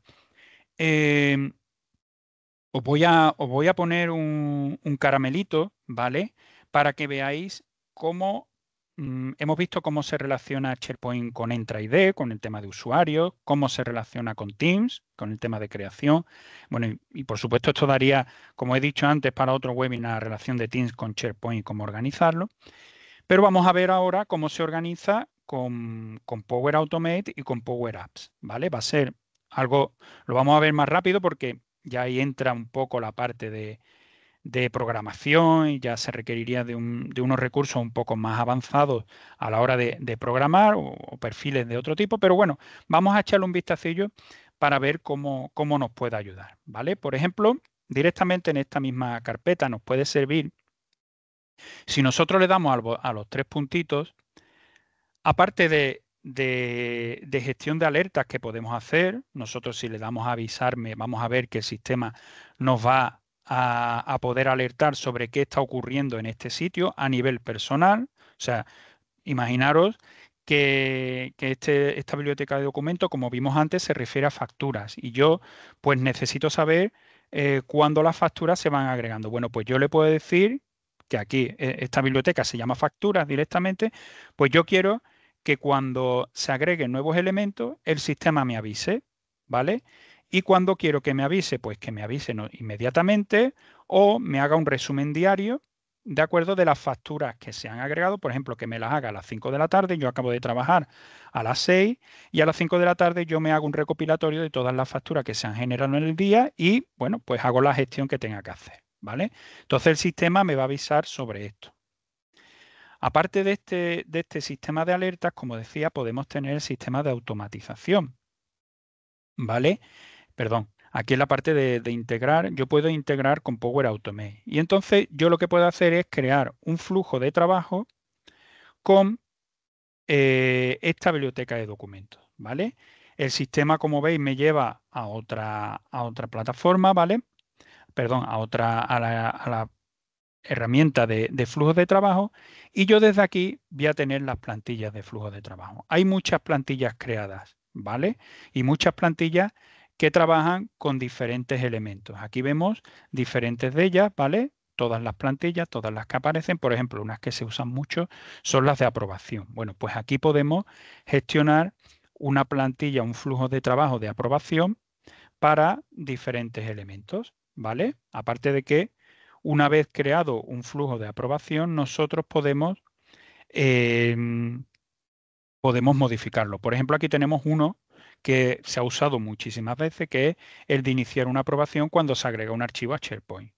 eh, os voy a poner un caramelito, ¿vale? Para que veáis cómo hemos visto cómo se relaciona SharePoint con Entra ID, con el tema de usuarios, cómo se relaciona con Teams, con el tema de creación. Bueno, y por supuesto esto daría, como he dicho antes, para otro webinar, la relación de Teams con SharePoint y cómo organizarlo. Pero vamos a ver ahora cómo se organiza con Power Automate y con Power Apps, ¿vale? Va a ser algo, lo vamos a ver más rápido porque ya ahí entra un poco la parte de programación y ya se requeriría de unos recursos un poco más avanzados a la hora de programar o perfiles de otro tipo, pero bueno, vamos a echarle un vistacillo para ver cómo nos puede ayudar, ¿vale? Por ejemplo, directamente en esta misma carpeta nos puede servir, si nosotros le damos a los tres puntitos, aparte de gestión de alertas que podemos hacer, nosotros si le damos a avisarme, vamos a ver que el sistema nos va a poder alertar sobre qué está ocurriendo en este sitio a nivel personal. O sea, imaginaros que esta biblioteca de documentos, como vimos antes, se refiere a facturas y yo pues necesito saber cuándo las facturas se van agregando. Bueno, pues yo le puedo decir que aquí esta biblioteca se llama facturas directamente, pues yo quiero que cuando se agreguen nuevos elementos, el sistema me avise, ¿vale? Y cuando quiero que me avise, pues que me avise inmediatamente o me haga un resumen diario de acuerdo de las facturas que se han agregado, por ejemplo, que me las haga a las 5 de la tarde, yo acabo de trabajar a las 6 y a las 5 de la tarde yo me hago un recopilatorio de todas las facturas que se han generado en el día y, bueno, pues hago la gestión que tenga que hacer, ¿vale? Entonces el sistema me va a avisar sobre esto. Aparte de este sistema de alertas, como decía, podemos tener el sistema de automatización, ¿vale? Perdón, aquí en la parte de integrar, yo puedo integrar con Power Automate. Y entonces yo lo que puedo hacer es crear un flujo de trabajo con esta biblioteca de documentos, ¿vale? El sistema, como veis, me lleva a otra plataforma, ¿vale? Perdón, a la herramienta de flujos de trabajo y yo desde aquí voy a tener las plantillas de flujos de trabajo. Hay muchas plantillas creadas, ¿vale? Y muchas plantillas que trabajan con diferentes elementos. Aquí vemos diferentes de ellas, ¿vale? Todas las plantillas, todas las que aparecen, por ejemplo, unas que se usan mucho son las de aprobación. Bueno, pues aquí podemos gestionar una plantilla, un flujo de trabajo de aprobación para diferentes elementos, ¿vale? Aparte de que una vez creado un flujo de aprobación, nosotros podemos modificarlo. Por ejemplo, aquí tenemos uno que se ha usado muchísimas veces, que es el de iniciar una aprobación cuando se agrega un archivo a SharePoint.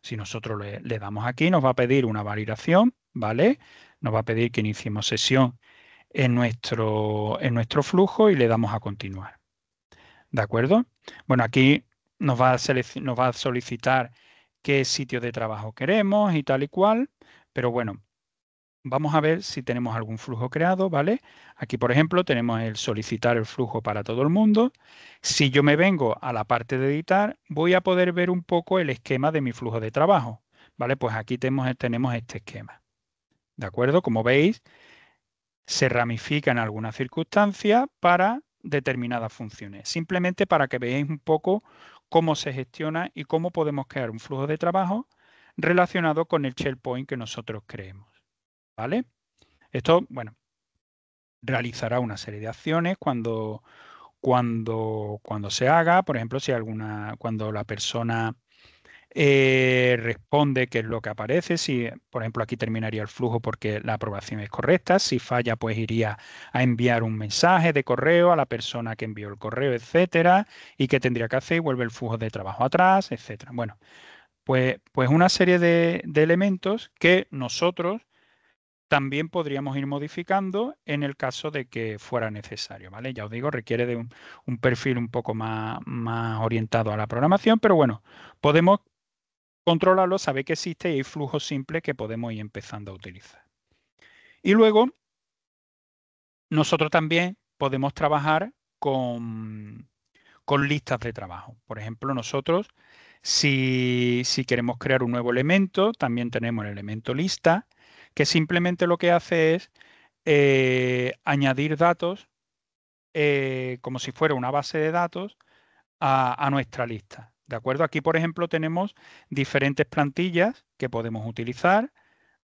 Si nosotros le damos aquí, nos va a pedir una validación, ¿vale? Nos va a pedir que iniciemos sesión en nuestro flujo y le damos a continuar. ¿De acuerdo? Bueno, aquí nos va a solicitar qué sitio de trabajo queremos y tal y cual, pero bueno, vamos a ver si tenemos algún flujo creado, ¿vale? Aquí, por ejemplo, tenemos el solicitar el flujo para todo el mundo. Si yo me vengo a la parte de editar, voy a poder ver un poco el esquema de mi flujo de trabajo, ¿vale? Pues aquí tenemos este esquema, ¿de acuerdo? Como veis, se ramifica en algunas circunstancias para determinadas funciones, simplemente para que veáis un poco cómo se gestiona y cómo podemos crear un flujo de trabajo relacionado con el SharePoint que nosotros creemos, ¿vale? Esto, bueno, realizará una serie de acciones cuando se haga, por ejemplo, si cuando la persona responde qué es lo que aparece, si, por ejemplo, aquí terminaría el flujo porque la aprobación es correcta, si falla, pues iría a enviar un mensaje de correo a la persona que envió el correo, etcétera, y qué tendría que hacer y vuelve el flujo de trabajo atrás, etcétera. Bueno, pues una serie de elementos que nosotros también podríamos ir modificando en el caso de que fuera necesario, ¿vale? Ya os digo, requiere de un perfil un poco más orientado a la programación, pero bueno, podemos controlarlo, saber que existe y hay flujos simples que podemos ir empezando a utilizar. Y luego, nosotros también podemos trabajar con listas de trabajo. Por ejemplo, nosotros, si queremos crear un nuevo elemento, también tenemos el elemento lista, que simplemente lo que hace es añadir datos como si fuera una base de datos a nuestra lista. ¿De acuerdo? Aquí, por ejemplo, tenemos diferentes plantillas que podemos utilizar,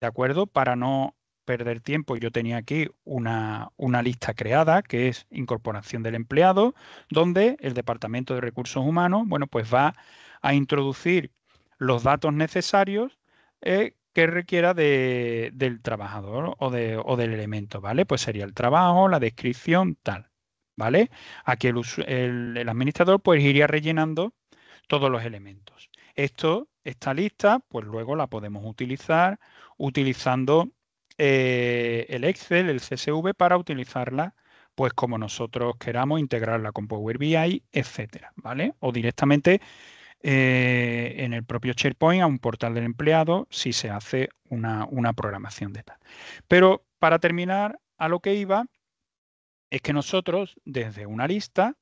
¿de acuerdo? Para no perder tiempo, yo tenía aquí una lista creada que es incorporación del empleado, donde el Departamento de Recursos Humanos, bueno, pues va a introducir los datos necesarios que requiera del trabajador o del elemento, ¿vale? Pues sería el trabajo, la descripción, tal, ¿vale? Aquí el administrador pues iría rellenando todos los elementos. Esta lista, pues luego la podemos utilizar utilizando el Excel, el CSV, para utilizarla pues como nosotros queramos, integrarla con Power BI, etcétera, ¿vale? O directamente en el propio SharePoint a un portal del empleado si se hace una programación de tal. Pero para terminar, a lo que iba es que nosotros desde una lista,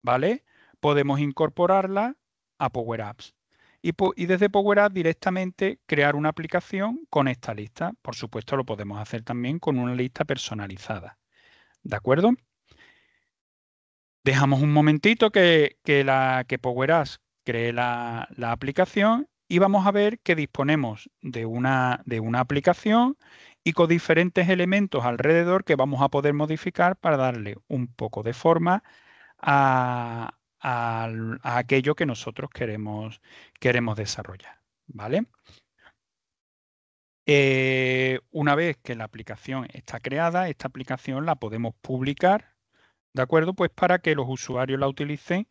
¿vale? Podemos incorporarla a Power Apps. Y desde Power Apps directamente crear una aplicación con esta lista. Por supuesto, lo podemos hacer también con una lista personalizada. ¿De acuerdo? Dejamos un momentito que Power Apps cree la aplicación y vamos a ver que disponemos de una aplicación y con diferentes elementos alrededor que vamos a poder modificar para darle un poco de forma a aquello que nosotros queremos desarrollar, ¿vale? Una vez que la aplicación está creada, esta aplicación la podemos publicar, ¿de acuerdo? Pues para que los usuarios la utilicen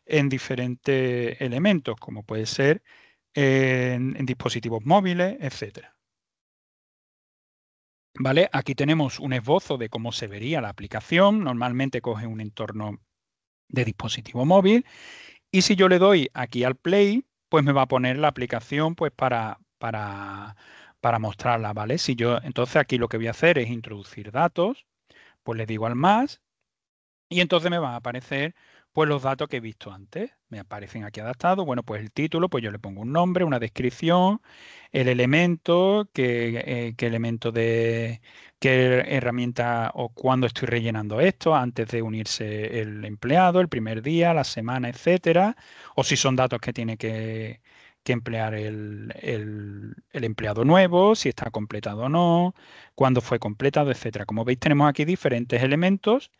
en diferentes elementos, como puede ser en dispositivos móviles, etcétera. ¿Vale? Aquí tenemos un esbozo de cómo se vería la aplicación. Normalmente coge un entorno de dispositivo móvil. Y si yo le doy aquí al play, pues me va a poner la aplicación pues para mostrarla, ¿vale? Entonces aquí lo que voy a hacer es introducir datos, pues le digo al más y entonces me van a aparecer pues los datos que he visto antes. Me aparecen aquí adaptados. Bueno, pues el título, pues yo le pongo un nombre, una descripción, el elemento, qué elemento qué herramienta o cuándo estoy rellenando esto, antes de unirse el empleado, el primer día, la semana, etcétera. O si son datos que tiene que emplear el empleado nuevo, si está completado o no, cuándo fue completado, etcétera. Como veis, tenemos aquí diferentes elementos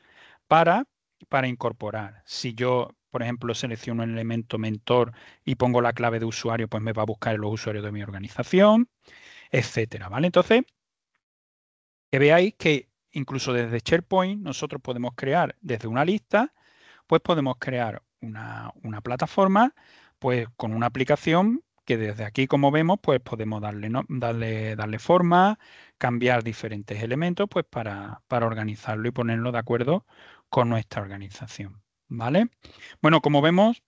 para, para incorporar. Si yo, por ejemplo, selecciono el elemento mentor y pongo la clave de usuario, pues me va a buscar los usuarios de mi organización, etcétera, ¿vale? Entonces, que veáis que incluso desde SharePoint nosotros podemos crear desde una lista, pues podemos crear una plataforma, pues con una aplicación que desde aquí, como vemos, pues podemos darle forma, cambiar diferentes elementos, pues para organizarlo y ponerlo de acuerdo con nuestra organización, ¿vale? Bueno, como vemos,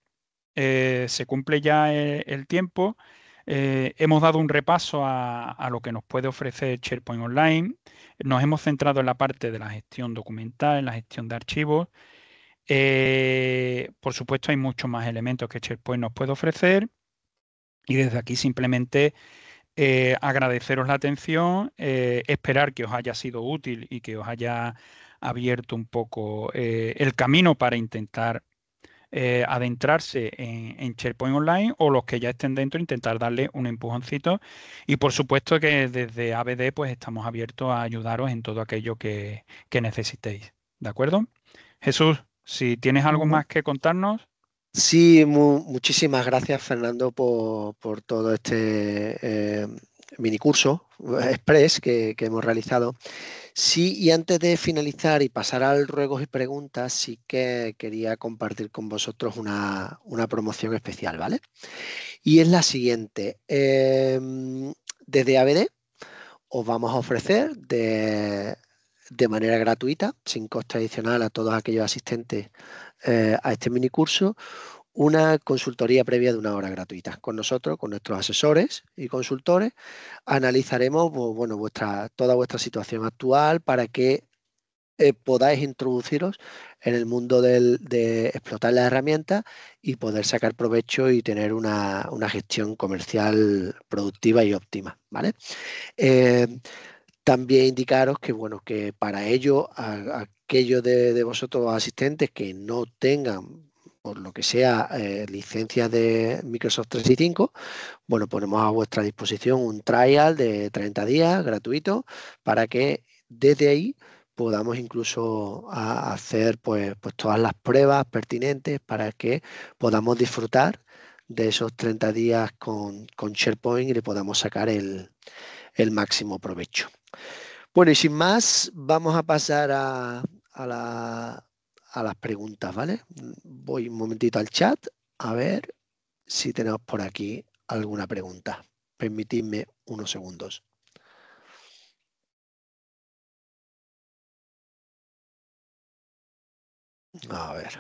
se cumple ya el tiempo. hemos dado un repaso a lo que nos puede ofrecer SharePoint Online. Nos hemos centrado en la parte de la gestión documental, en la gestión de archivos. Por supuesto, hay muchos más elementos que SharePoint nos puede ofrecer. Y desde aquí simplemente agradeceros la atención, esperar que os haya sido útil y que os haya abierto un poco el camino para intentar adentrarse en SharePoint Online, o los que ya estén dentro, intentar darle un empujoncito. Y por supuesto que desde ABD pues estamos abiertos a ayudaros en todo aquello que necesitéis. ¿De acuerdo? Jesús, si tienes algo más que contarnos. Sí, muchísimas gracias, Fernando, por todo este mini curso express que hemos realizado. Sí, y antes de finalizar y pasar al ruegos y preguntas, sí que quería compartir con vosotros una promoción especial, ¿vale? Y es la siguiente. Desde ABD os vamos a ofrecer de manera gratuita, sin coste adicional a todos aquellos asistentes a este mini curso, una consultoría previa de 1 hora gratuita. Con nosotros, con nuestros asesores y consultores, analizaremos pues, bueno, toda vuestra situación actual para que podáis introduciros en el mundo de explotar las herramientas y poder sacar provecho y tener una gestión comercial productiva y óptima, ¿vale? Eh, También indicaros que, bueno, que para ello, aquellos de vosotros asistentes que no tengan, por lo que sea, licencias de Microsoft 365, bueno, ponemos a vuestra disposición un trial de 30 días gratuito para que desde ahí podamos incluso hacer pues todas las pruebas pertinentes para que podamos disfrutar de esos 30 días con SharePoint y le podamos sacar el máximo provecho. Bueno, y sin más, vamos a pasar a las preguntas, ¿vale? Voy un momentito al chat a ver si tenemos por aquí alguna pregunta. Permitidme unos segundos. A ver.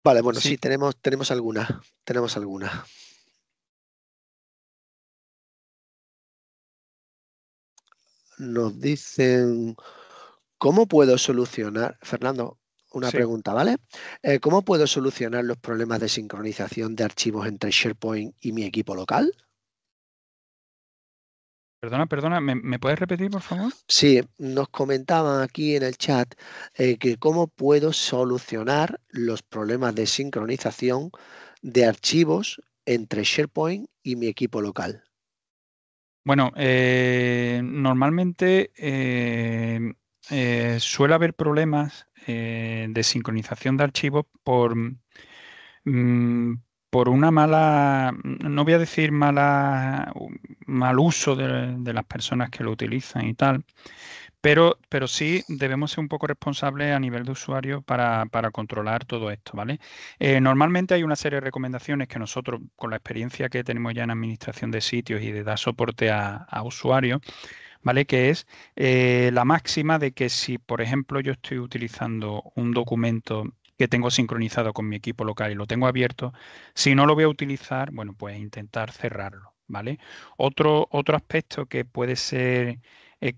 Vale, bueno, sí, Sí, tenemos algunas. Tenemos algunas. Nos dicen, ¿cómo puedo solucionar, Fernando? Una sí. pregunta, ¿vale? ¿Cómo puedo solucionar los problemas de sincronización de archivos entre SharePoint y mi equipo local? Perdona, ¿me puedes repetir, por favor? Sí, nos comentaban aquí en el chat que cómo puedo solucionar los problemas de sincronización de archivos entre SharePoint y mi equipo local. Bueno, normalmente suele haber problemas de sincronización de archivos mm, por una mala, no voy a decir mal uso de las personas que lo utilizan y tal, pero sí debemos ser un poco responsables a nivel de usuario para controlar todo esto, ¿vale? Normalmente hay una serie de recomendaciones que nosotros, con la experiencia que tenemos ya en administración de sitios y de dar soporte a usuarios, ¿vale? Que es la máxima de que si, por ejemplo, yo estoy utilizando un documento que tengo sincronizado con mi equipo local y lo tengo abierto, si no lo voy a utilizar, bueno, pues intentar cerrarlo, ¿vale? Otro aspecto que puede ser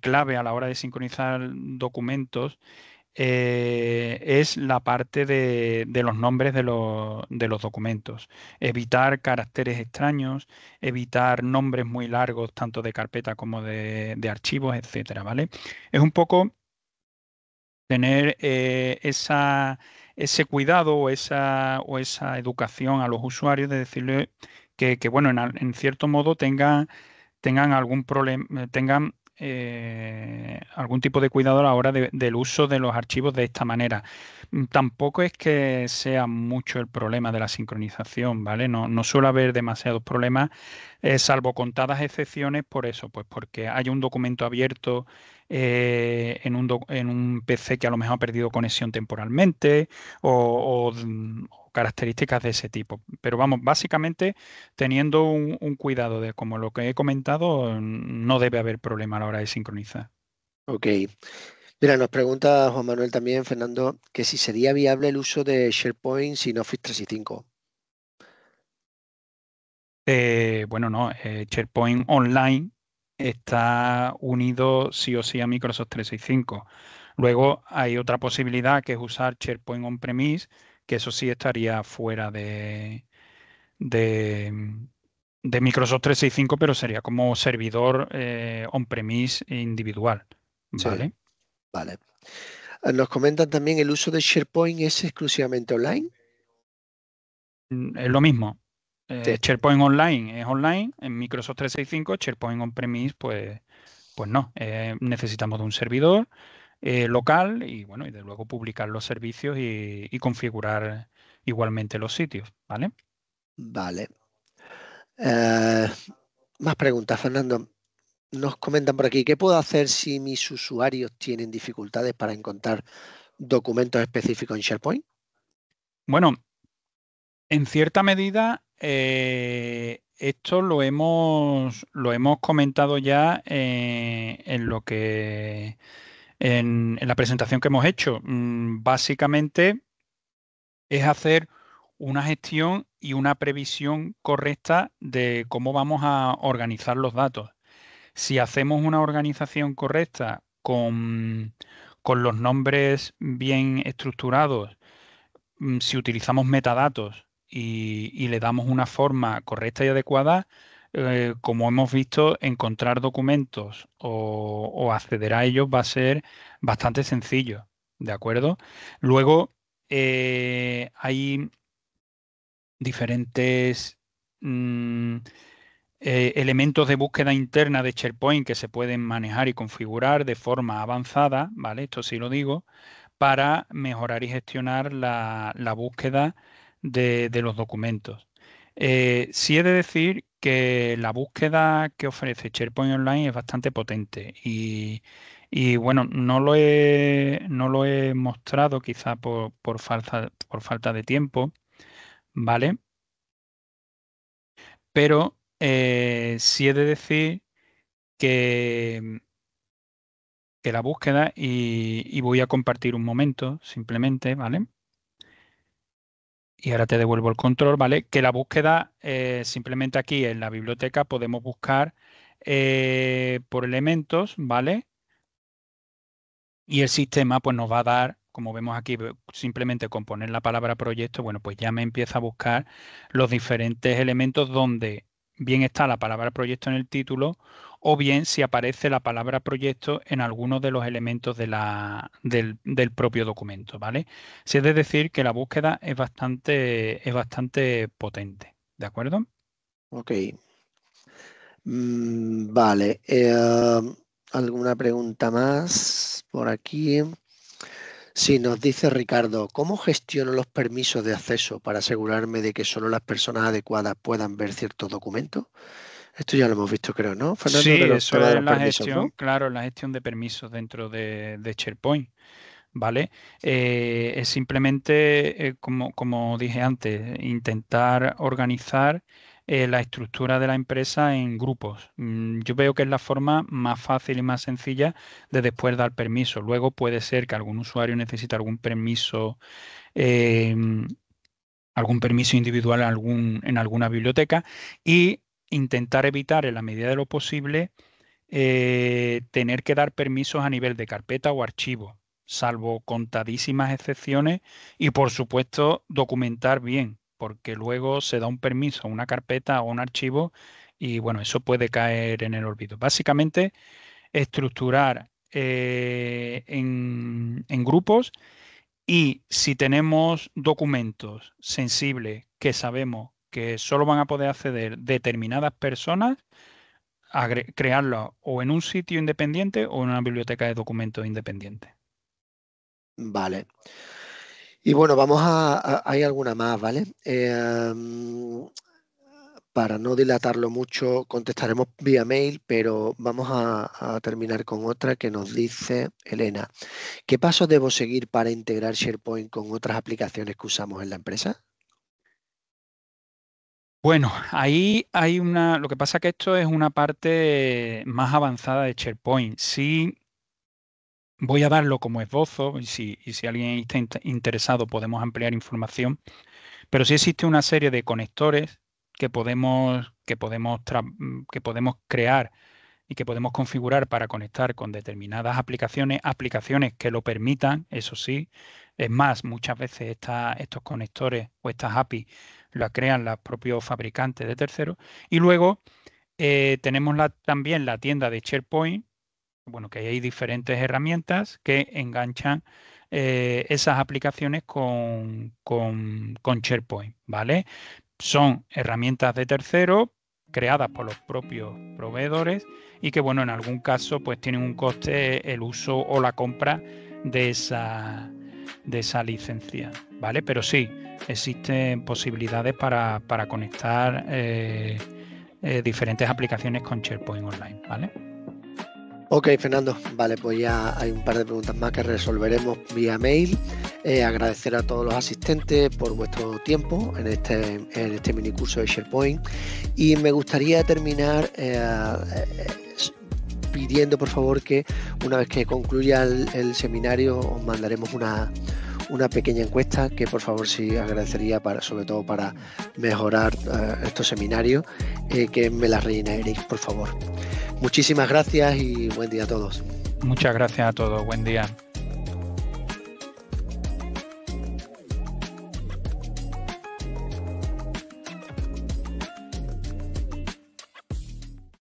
clave a la hora de sincronizar documentos es la parte de los nombres de los documentos. Evitar caracteres extraños, evitar nombres muy largos, tanto de carpeta como de archivos, etcétera, ¿vale? Es un poco tener ese cuidado o esa educación a los usuarios de decirle que, bueno, en cierto modo tengan algún problema, tengan algún tipo de cuidado a la hora del uso de los archivos de esta manera. Tampoco es que sea mucho el problema de la sincronización, ¿vale? No suele haber demasiados problemas, salvo contadas excepciones por eso, pues porque hay un documento abierto en un PC que a lo mejor ha perdido conexión temporalmente o características de ese tipo. Pero vamos, básicamente teniendo un cuidado de como lo que he comentado, no debe haber problema a la hora de sincronizar. Ok. Mira, nos pregunta Juan Manuel también, Fernando, que si sería viable el uso de SharePoint sin Office 365. Bueno, no, SharePoint Online está unido sí o sí a Microsoft 365. Luego hay otra posibilidad que es usar SharePoint On-Premise, que eso sí estaría fuera de, de Microsoft 365, pero sería como servidor on-premise individual, Sí, ¿vale? vale. Nos comentan también el uso de SharePoint es exclusivamente online. Es lo mismo. Sí, SharePoint Online es online en Microsoft 365, SharePoint On-Premise, pues no. Necesitamos de un servidor local y bueno, y de luego publicar los servicios y configurar igualmente los sitios, ¿vale? vale. Eh, Más preguntas, Fernando. Nos comentan por aquí, ¿qué puedo hacer si mis usuarios tienen dificultades para encontrar documentos específicos en SharePoint? Bueno, en cierta medida, esto lo hemos comentado ya en lo que en la presentación que hemos hecho. Básicamente es hacer una gestión y una previsión correcta de cómo vamos a organizar los datos. Si hacemos una organización correcta con los nombres bien estructurados, si utilizamos metadatos y le damos una forma correcta y adecuada, como hemos visto, encontrar documentos o acceder a ellos va a ser bastante sencillo, ¿de acuerdo? Luego, hay diferentes mm, elementos de búsqueda interna de SharePoint que se pueden manejar y configurar de forma avanzada, ¿vale? Esto sí lo digo, para mejorar y gestionar la búsqueda de los documentos. Sí he de decir que la búsqueda que ofrece SharePoint Online es bastante potente y bueno, no lo he mostrado quizá por falta de tiempo, ¿vale? Pero sí he de decir que, que la búsqueda, y voy a compartir un momento simplemente, ¿vale? Y ahora te devuelvo el control, ¿vale? Que la búsqueda, simplemente aquí en la biblioteca podemos buscar por elementos, ¿vale? Y el sistema pues nos va a dar, como vemos aquí, simplemente con poner la palabra proyecto, bueno, pues ya me empieza a buscar los diferentes elementos donde bien está la palabra proyecto en el título o bien si aparece la palabra proyecto en algunos de los elementos del propio documento, ¿vale? Si es de decir que la búsqueda es bastante potente, ¿de acuerdo? Ok. Vale. ¿Alguna pregunta más por aquí? Sí, nos dice Ricardo, ¿cómo gestiono los permisos de acceso para asegurarme de que solo las personas adecuadas puedan ver ciertos documentos? Esto ya lo hemos visto, creo, ¿no? Fernando, de Sí, los eso temas de es los la permisos, ¿no? gestión, claro, la gestión de permisos dentro de SharePoint. ¿Vale? Es simplemente, como dije antes, intentar organizar la estructura de la empresa en grupos. Yo veo que es la forma más fácil y más sencilla de después dar permiso. Luego puede ser que algún usuario necesite eh, algún permiso individual en alguna biblioteca y intentar evitar en la medida de lo posible tener que dar permisos a nivel de carpeta o archivo, salvo contadísimas excepciones y por supuesto documentar bien, porque luego se da un permiso a una carpeta o un archivo y bueno, eso puede caer en el olvido. Básicamente, estructurar en grupos y si tenemos documentos sensibles que sabemos que solo van a poder acceder determinadas personas, crearlo o en un sitio independiente o en una biblioteca de documentos independiente. Vale. Y bueno, hay alguna más, ¿vale? Para no dilatarlo mucho, contestaremos vía mail, pero vamos a terminar con otra que nos dice Elena. ¿Qué pasos debo seguir para integrar SharePoint con otras aplicaciones que usamos en la empresa? Bueno, ahí hay lo que pasa que esto es una parte más avanzada de SharePoint. Sí, Voy a darlo como esbozo y si alguien está interesado podemos ampliar información, pero sí existe una serie de conectores que podemos crear y que podemos configurar para conectar con determinadas aplicaciones que lo permitan, eso sí. Es más, muchas veces estos conectores o estas APIs las crean los propios fabricantes de terceros. Y luego tenemos también la tienda de SharePoint, bueno, que hay diferentes herramientas que enganchan esas aplicaciones con SharePoint, ¿vale? Son herramientas de terceros creadas por los propios proveedores y que, bueno, en algún caso pues tienen un coste el uso o la compra de esa licencia, ¿vale? Pero sí, existen posibilidades para conectar diferentes aplicaciones con SharePoint Online, ¿vale? Ok, Fernando, vale, pues ya hay un par de preguntas más que resolveremos vía mail. Agradecer a todos los asistentes por vuestro tiempo en este minicurso de SharePoint, y me gustaría terminar pidiendo por favor que una vez que concluya el seminario os mandaremos una pequeña encuesta que por favor sí agradecería, sobre todo para mejorar estos seminarios, que me la rellenaréis por favor. Muchísimas gracias y buen día a todos. Muchas gracias a todos. Buen día.